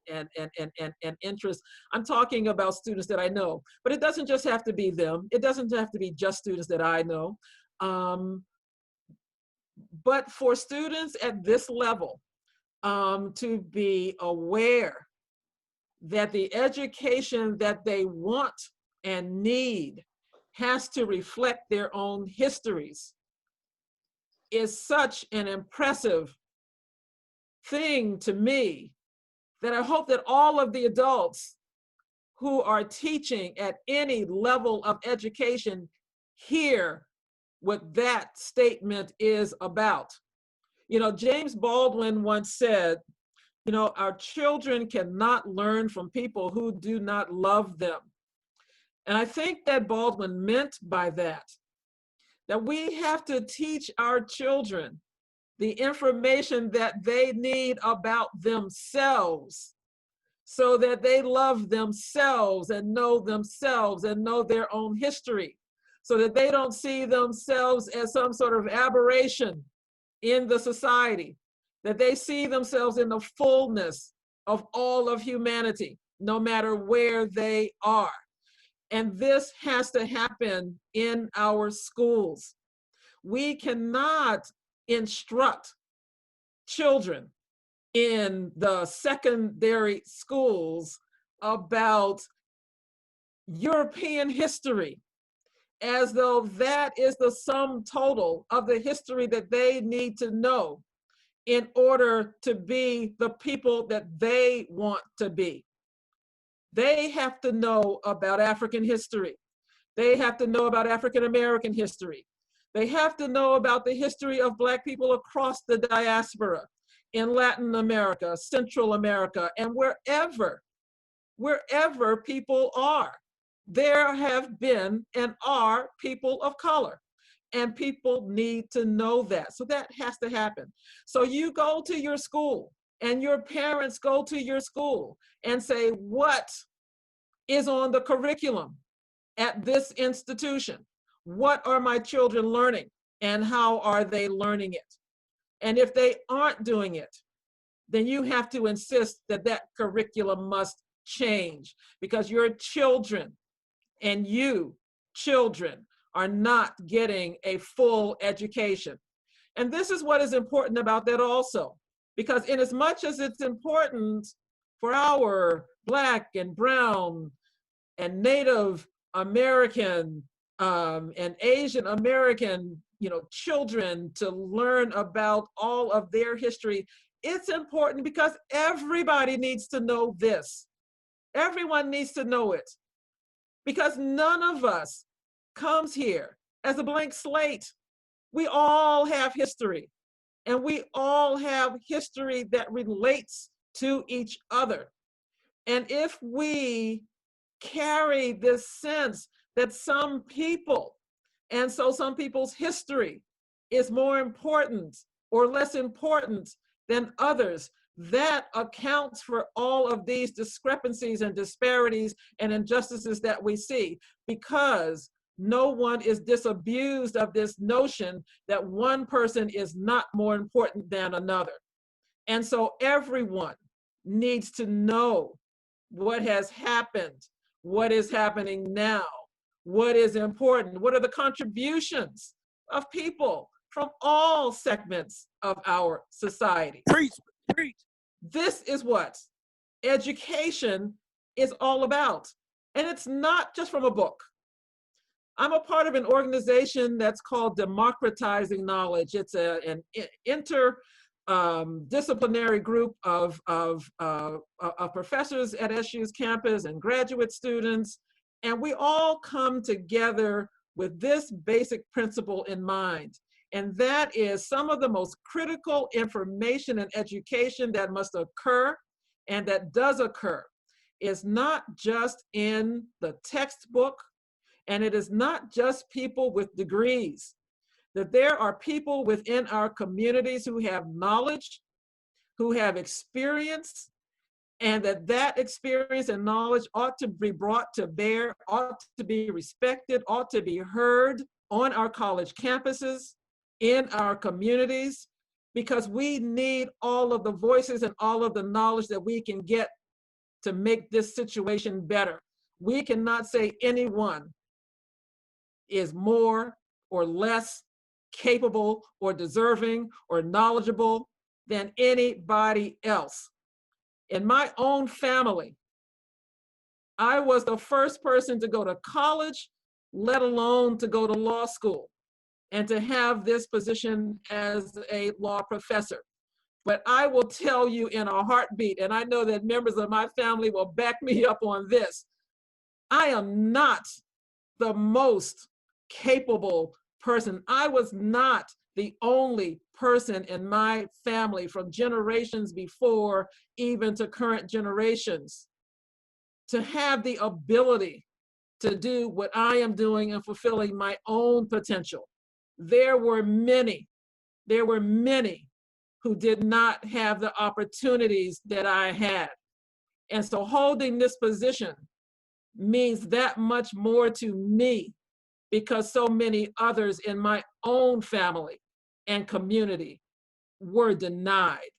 interest, I'm talking about students that I know. But it doesn't just have to be them. It doesn't have to be just students that I know. But for students at this level, to be aware that the education that they want and need has to reflect their own histories is such an impressive thing to me that I hope that all of the adults who are teaching at any level of education hear what that statement is about. James Baldwin once said, our children cannot learn from people who do not love them. And I think that Baldwin meant by that we have to teach our children the information that they need about themselves so that they love themselves and know their own history, so that they don't see themselves as some sort of aberration in the society, that they see themselves in the fullness of all of humanity, no matter where they are. And this has to happen in our schools. We cannot instruct children in the secondary schools about European history as though that is the sum total of the history that they need to know in order to be the people that they want to be. They have to know about African history. They have to know about African American history. They have to know about the history of Black people across the diaspora in Latin America, Central America, and wherever people are. There have been and are people of color, and people need to know that. So that has to happen. So you go to your school and your parents go to your school and say, what is on the curriculum at this institution? What are my children learning and how are they learning it? And if they aren't doing it, then you have to insist that that curriculum must change, because your children and you, children, are not getting a full education. And this is what is important about that also, because in as much as it's important for our Black and brown and Native American and Asian American, children to learn about all of their history, it's important because everybody needs to know this. Everyone needs to know it, because none of us comes here as a blank slate. We all have history, and we all have history that relates to each other. And if we carry this sense that some people, and so some people's history is more important or less important than others, that accounts for all of these discrepancies and disparities and injustices that we see, because no one is disabused of this notion that one person is not more important than another. And so everyone needs to know what has happened, what is happening now, what is important, what are the contributions of people from all segments of our society.
Preach, preach.
This is what education is all about. And it's not just from a book. I'm a part of an organization that's called Democratizing Knowledge. It's an interdisciplinary group of professors at SU's campus and graduate students. And we all come together with this basic principle in mind. And that is some of the most critical information and education that must occur and that does occur is not just in the textbook, and it is not just people with degrees, that there are people within our communities who have knowledge, who have experience, and that experience and knowledge ought to be brought to bear, ought to be respected, ought to be heard on our college campuses, in our communities, because we need all of the voices and all of the knowledge that we can get to make this situation better. We cannot say anyone is more or less capable or deserving or knowledgeable than anybody else. In my own family, I was the first person to go to college, let alone to go to law school and to have this position as a law professor. But I will tell you in a heartbeat, and I know that members of my family will back me up on this, I am not the most capable person. I was not the only person in my family from generations before, even to current generations, to have the ability to do what I am doing and fulfilling my own potential. There were many who did not have the opportunities that I had. And so holding this position means that much more to me because so many others in my own family and community were denied.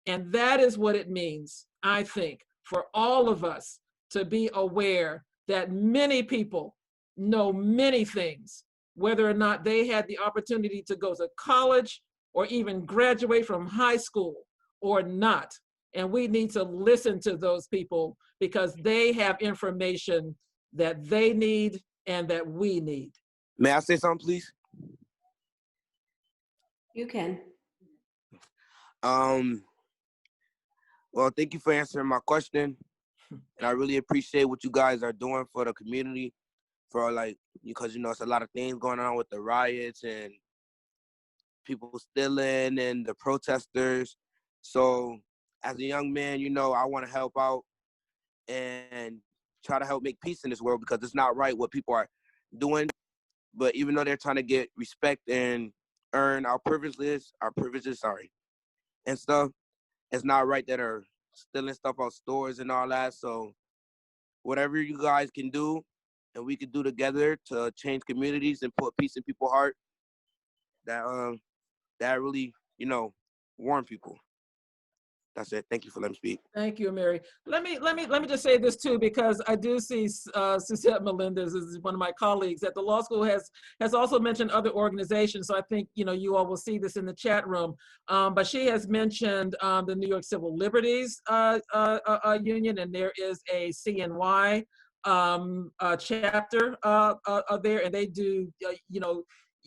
And that is what it means, I think, for all of us to be aware that many people know many things, whether or not they had the opportunity to go to college or even graduate from high school or not. And we need to listen to those people because they have information that they need and that we need.
May I say something, please?
You can.
Well, thank you for answering my question. And I really appreciate what you guys are doing for the community, for because, it's a lot of things going on with the riots and people stealing and the protesters. So as a young man, I want to help out and try to help make peace in this world because it's not right what people are doing. But even though they're trying to get respect and earn our privileges, and stuff, it's not right that are stealing stuff out stores and all that. So whatever you guys can do and we can do together to change communities and put peace in people's heart, that really, warm people. That's it. Thank you for letting me speak.
Thank you, Mary. Let me just say this too, because I do see Suzette Melendez is one of my colleagues at the law school has also mentioned other organizations. So I think you all will see this in the chat room. But she has mentioned the New York Civil Liberties Union, and there is a CNY chapter there, and they do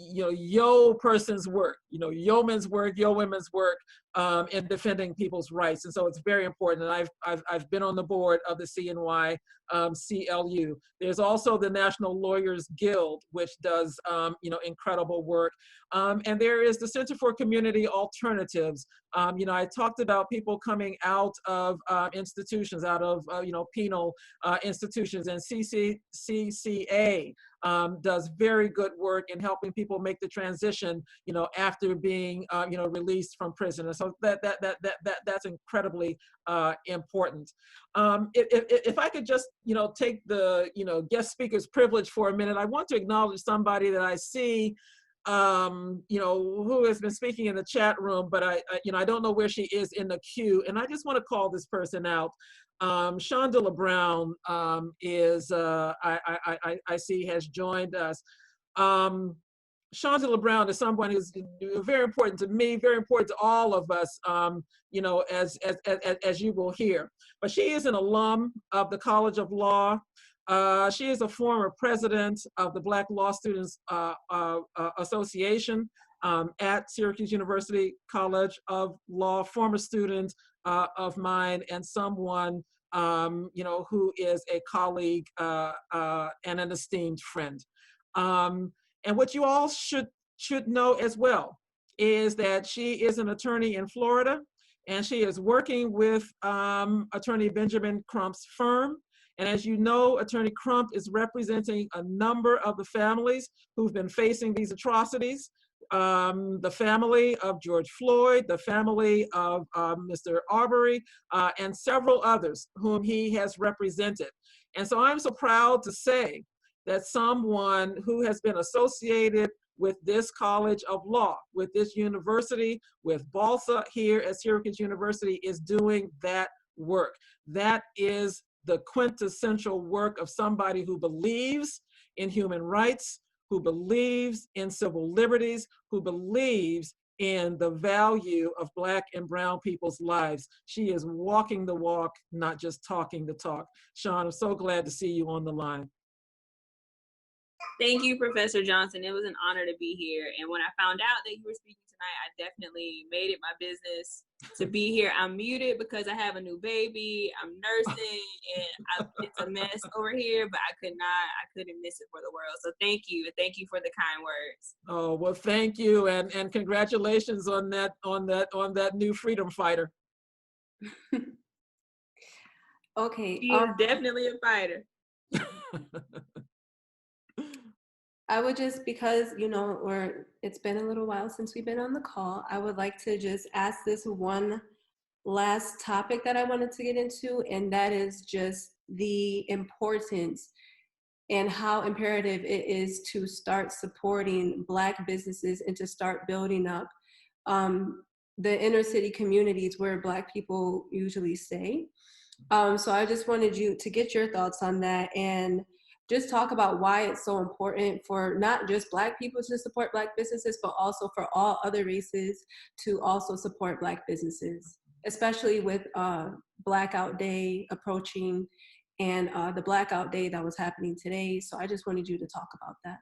yo person's work, yeoman's work, yo women's work in defending people's rights. And so it's very important. And I've been on the board of the CNY CLU. There's also the National Lawyers Guild, which does incredible work. And there is the Center for Community Alternatives. I talked about people coming out of institutions, out of penal institutions, and CCA does very good work in helping people make the transition, after being, released from prison. And so that's incredibly important. If I could just, take the, guest speaker's privilege for a minute, I want to acknowledge somebody that I see, who has been speaking in the chat room, but I don't know where she is in the queue, and I just want to call this person out. Shonda Brown is, I see, has joined us. Shonda Brown is someone who's very important to me, very important to all of us, as you will hear. But she is an alum of the College of Law. She is a former president of the Black Law Students Association at Syracuse University College of Law, former student of mine, and someone who is a colleague and an esteemed friend. And what you all should know as well is that she is an attorney in Florida, and she is working with Attorney Benjamin Crump's firm. And as you know, Attorney Crump is representing a number of the families who've been facing these atrocities. The family of George Floyd, the family of Mr. Arbery, and several others whom he has represented. And so I'm so proud to say that someone who has been associated with this College of Law, with this university, with BALSA here at Syracuse University, is doing that work. That is the quintessential work of somebody who believes in human rights, who believes in civil liberties, who believes in the value of Black and brown people's lives. She is walking the walk, not just talking the talk. Sean, I'm so glad to see you on the line.
Thank you, Professor Johnson. It was an honor to be here. And when I found out that you were speaking tonight, I definitely made it my business to be here. I'm muted because I have a new baby. I'm nursing, and it's a mess over here, but I couldn't miss it for the world. So thank you. And thank you for the kind words.
Oh, well, thank you. And congratulations on that new freedom fighter.
Okay.
She is definitely a fighter.
I would just, because, it's been a little while since we've been on the call, I would like to just ask this one last topic that I wanted to get into, and that is just the importance and how imperative it is to start supporting Black businesses and to start building up the inner city communities where Black people usually stay. So I just wanted you to get your thoughts on that and just talk about why it's so important for not just Black people to support Black businesses, but also for all other races to also support Black businesses, especially with Blackout Day approaching and the Blackout Day that was happening today. So I just wanted you to talk about that.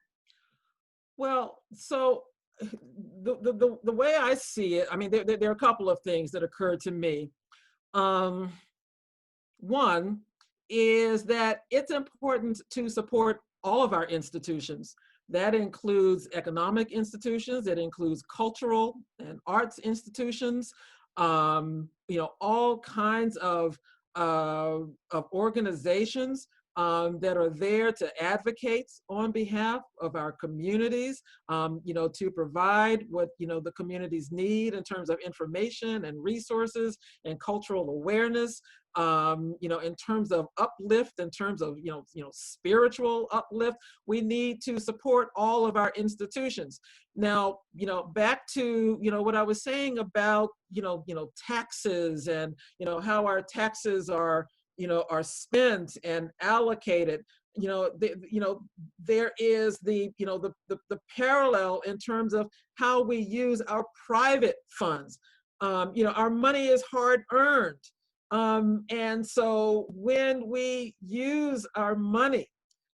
Well, so the way I see it, I mean, there are a couple of things that occurred to me. One is that it's important to support all of our institutions. That includes economic institutions, it includes cultural and arts institutions, all kinds of organizations that are there to advocate on behalf of our communities, to provide what, the communities need in terms of information and resources and cultural awareness, in terms of uplift, in terms of, spiritual uplift. We need to support all of our institutions. Now, back to, what I was saying about, taxes and, how our taxes are spent and allocated. There is the parallel in terms of how we use our private funds. Our money is hard earned. And so when we use our money,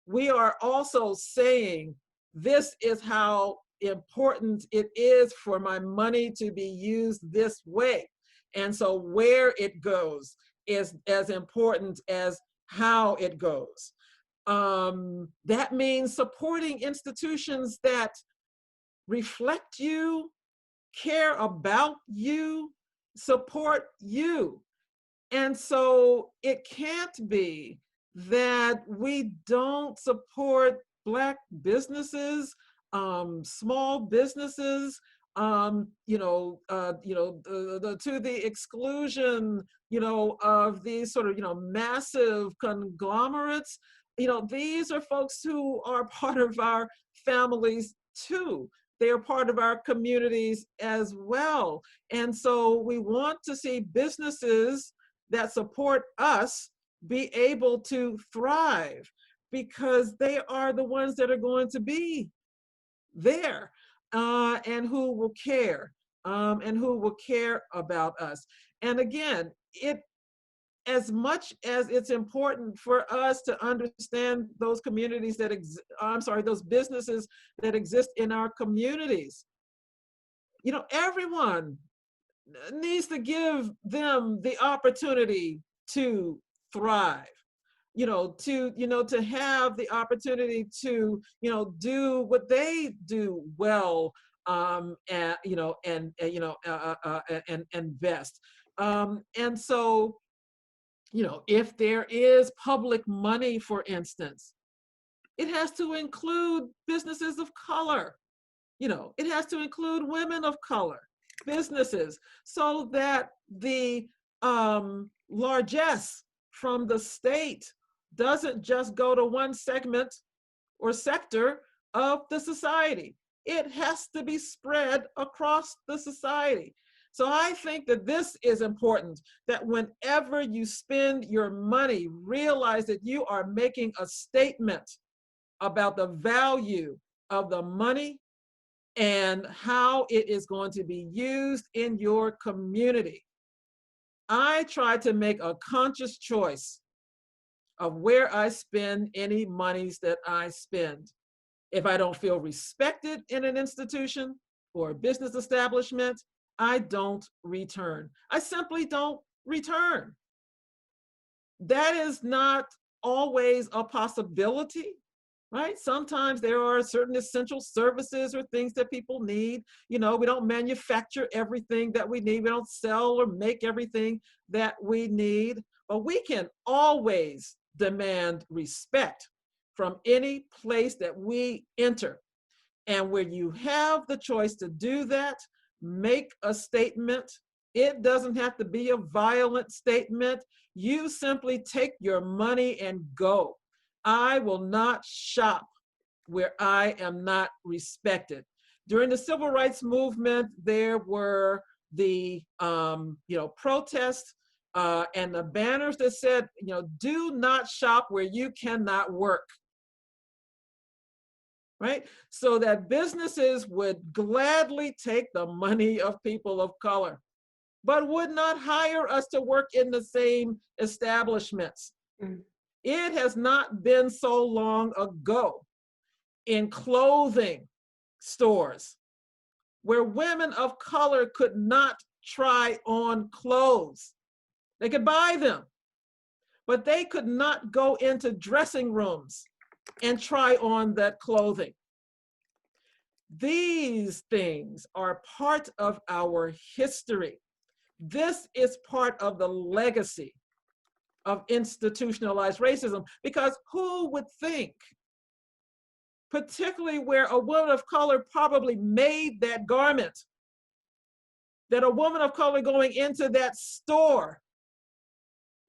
we are also saying, this is how important it is for my money to be used this way. And so where it goes is as important as how it goes. That means supporting institutions that reflect you, care about you, support you. And so it can't be that we don't support Black businesses, small businesses, to the exclusion, of these sort of, massive conglomerates. These are folks who are part of our families too. They are part of our communities as well. And so we want to see businesses that support us be able to thrive, because they are the ones that are going to be there, and who will care, and who will care about us. And again, as much as it's important for us to understand those communities that those businesses that exist in our communities, everyone needs to give them the opportunity to thrive, to have the opportunity to, do what they do well, and best. And so, if there is public money, for instance, it has to include businesses of color. It has to include women of color businesses, so that the largesse from the state doesn't just go to one segment or sector of the society. It has to be spread across the society. So I think that this is important, that whenever you spend your money, realize that you are making a statement about the value of the money and how it is going to be used in your community. I try to make a conscious choice of where I spend any monies that I spend. If I don't feel respected in an institution or a business establishment, I don't return. I simply don't return. That is not always a possibility, right? Sometimes there are certain essential services or things that people need. We don't manufacture everything that we need. We don't sell or make everything that we need, but we can always demand respect from any place that we enter. And where you have the choice to do that, make a statement. It doesn't have to be a violent statement. You simply take your money and go. I will not shop where I am not respected. During the civil rights movement, there were the protests and the banners that said, do not shop where you cannot work. Right? So that businesses would gladly take the money of people of color, but would not hire us to work in the same establishments. It has not been so long ago in clothing stores where women of color could not try on clothes. They could buy them, but they could not go into dressing rooms and try on that clothing. These things are part of our history. This is part of the legacy of institutionalized racism, because who would think, particularly where a woman of color probably made that garment, that a woman of color going into that store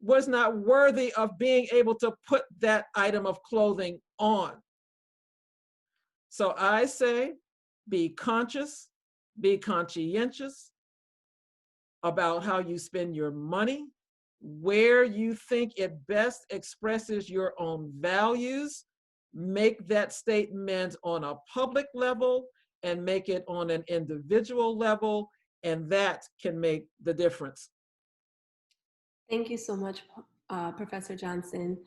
was not worthy of being able to put that item of clothing on. So I say, be conscious, be conscientious about how you spend your money, where you think it best expresses your own values. Make that statement on a public level and make it on an individual level, and that can make the difference.
Thank you so much, Professor Johnson.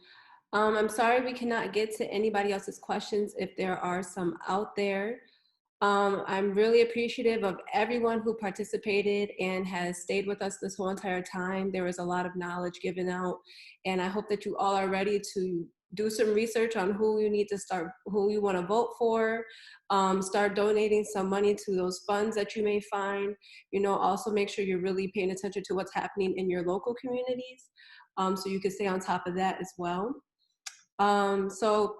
I'm sorry we cannot get to anybody else's questions if there are some out there. I'm really appreciative of everyone who participated and has stayed with us this whole entire time. There was a lot of knowledge given out, and I hope that you all are ready to do some research on who you need to start, who you want to vote for. Start donating some money to those funds that you may find. You know, also make sure you're really paying attention to what's happening in your local communities, so you can stay on top of that as well. So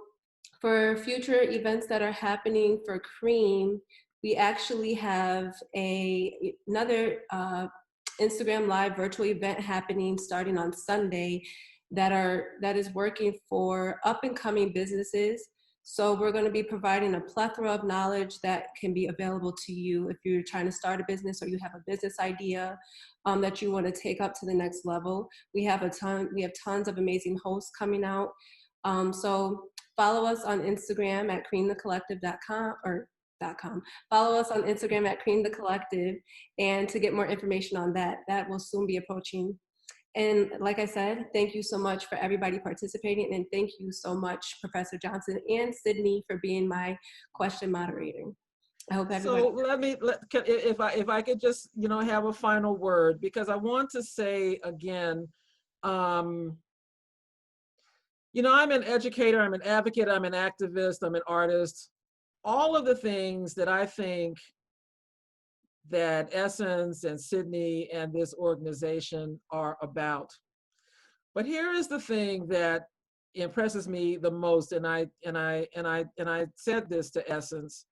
for future events that are happening for CREAM, we actually have another Instagram Live virtual event happening starting on Sunday that is working for up and coming businesses. So we're going to be providing a plethora of knowledge that can be available to you if you're trying to start a business or you have a business idea that you want to take up to the next level. We have tons of amazing hosts coming out. So follow us on Instagram at creamthecollective.com or .com. Follow us on Instagram at creamthecollective, and to get more information on that will soon be approaching. And like I said, thank you so much for everybody participating, and thank you so much, Professor Johnson and Sydney, for being my question moderator. I hope everybody.
So if I could just, you know, have a final word, because I want to say again, you know, I'm an educator, I'm an advocate, I'm an activist, I'm an artist. All of the things that I think that Essence and Sydney and this organization are about. But here is the thing that impresses me the most, and I said this to Essence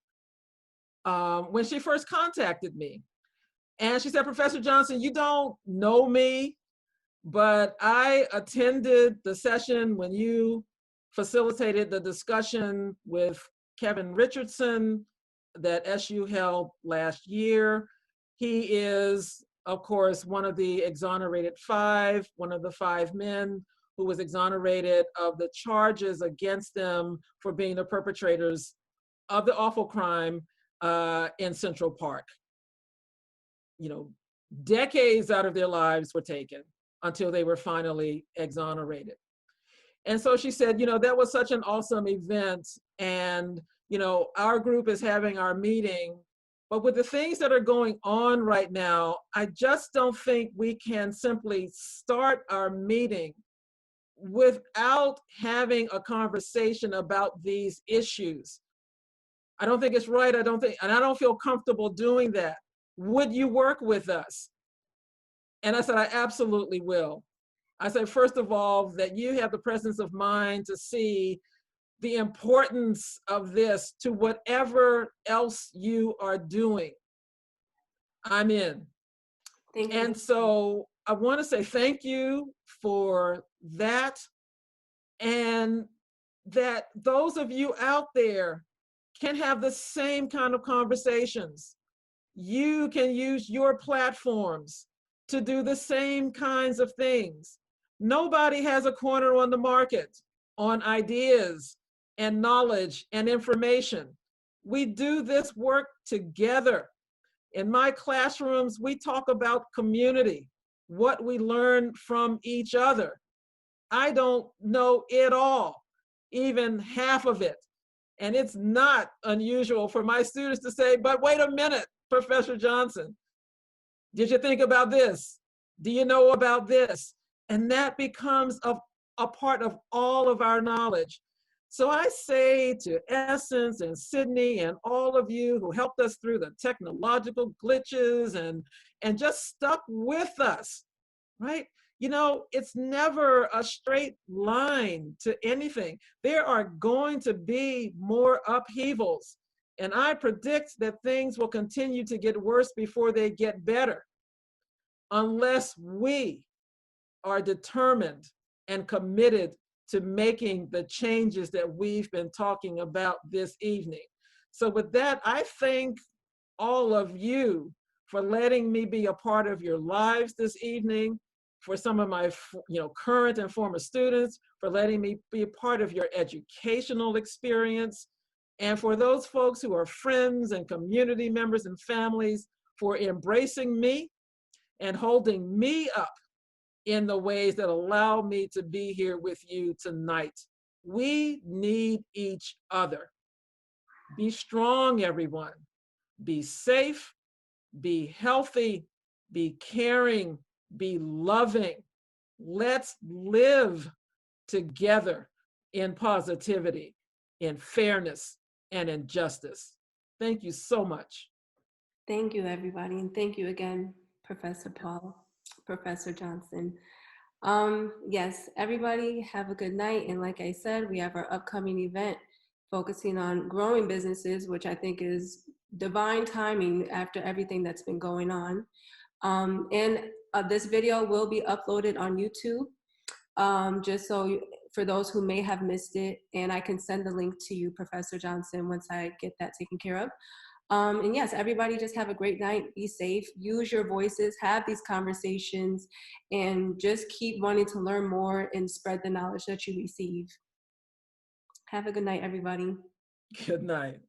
when she first contacted me. And she said, Professor Johnson, you don't know me, but I attended the session when you facilitated the discussion with Kevin Richardson that SU held last year. He is, of course, one of the exonerated five, one of the 5 men who was exonerated of the charges against them for being the perpetrators of the awful crime in Central Park. You know, decades out of their lives were taken until they were finally exonerated. And so she said, you know, that was such an awesome event. And, you know, our group is having our meeting, but with the things that are going on right now, I just don't think we can simply start our meeting without having a conversation about these issues. I don't think it's right. And I don't feel comfortable doing that. Would you work with us? And I said, I absolutely will. I said, first of all, that you have the presence of mind to see the importance of this to whatever else you are doing. I'm in.
Thank you.
And so I want to say thank you for that, and that those of you out there can have the same kind of conversations. You can use your platforms to do the same kinds of things. Nobody has a corner on the market on ideas and knowledge and information. We do this work together. In my classrooms, we talk about community, what we learn from each other. I don't know it all, even half of it. And it's not unusual for my students to say, but wait a minute, Professor Johnson, did you think about this? Do you know about this? And that becomes a part of all of our knowledge. So I say to Essence and Sydney and all of you who helped us through the technological glitches and just stuck with us, right? You know, it's never a straight line to anything. There are going to be more upheavals. And I predict that things will continue to get worse before they get better, unless we are determined and committed to making the changes that we've been talking about this evening. So with that, I thank all of you for letting me be a part of your lives this evening, for some of my current and former students, for letting me be a part of your educational experience, and for those folks who are friends and community members and families, for embracing me and holding me up in the ways that allow me to be here with you tonight. We need each other. Be strong, everyone. be safe, be healthy, be caring, be loving. Let's live together in positivity, in fairness, and in justice. Thank you so much.
Thank you, everybody. And thank you again, Professor Paul, Professor Johnson. Yes, everybody have a good night. And like I said, we have our upcoming event focusing on growing businesses, which I think is divine timing after everything that's been going on. This video will be uploaded on YouTube, just so for those who may have missed it, and I can send the link to you, Professor Johnson, once I get that taken care of. And yes, everybody just have a great night, be safe, use your voices, have these conversations, and just keep wanting to learn more and spread the knowledge that you receive. Have a good night, everybody.
Good night.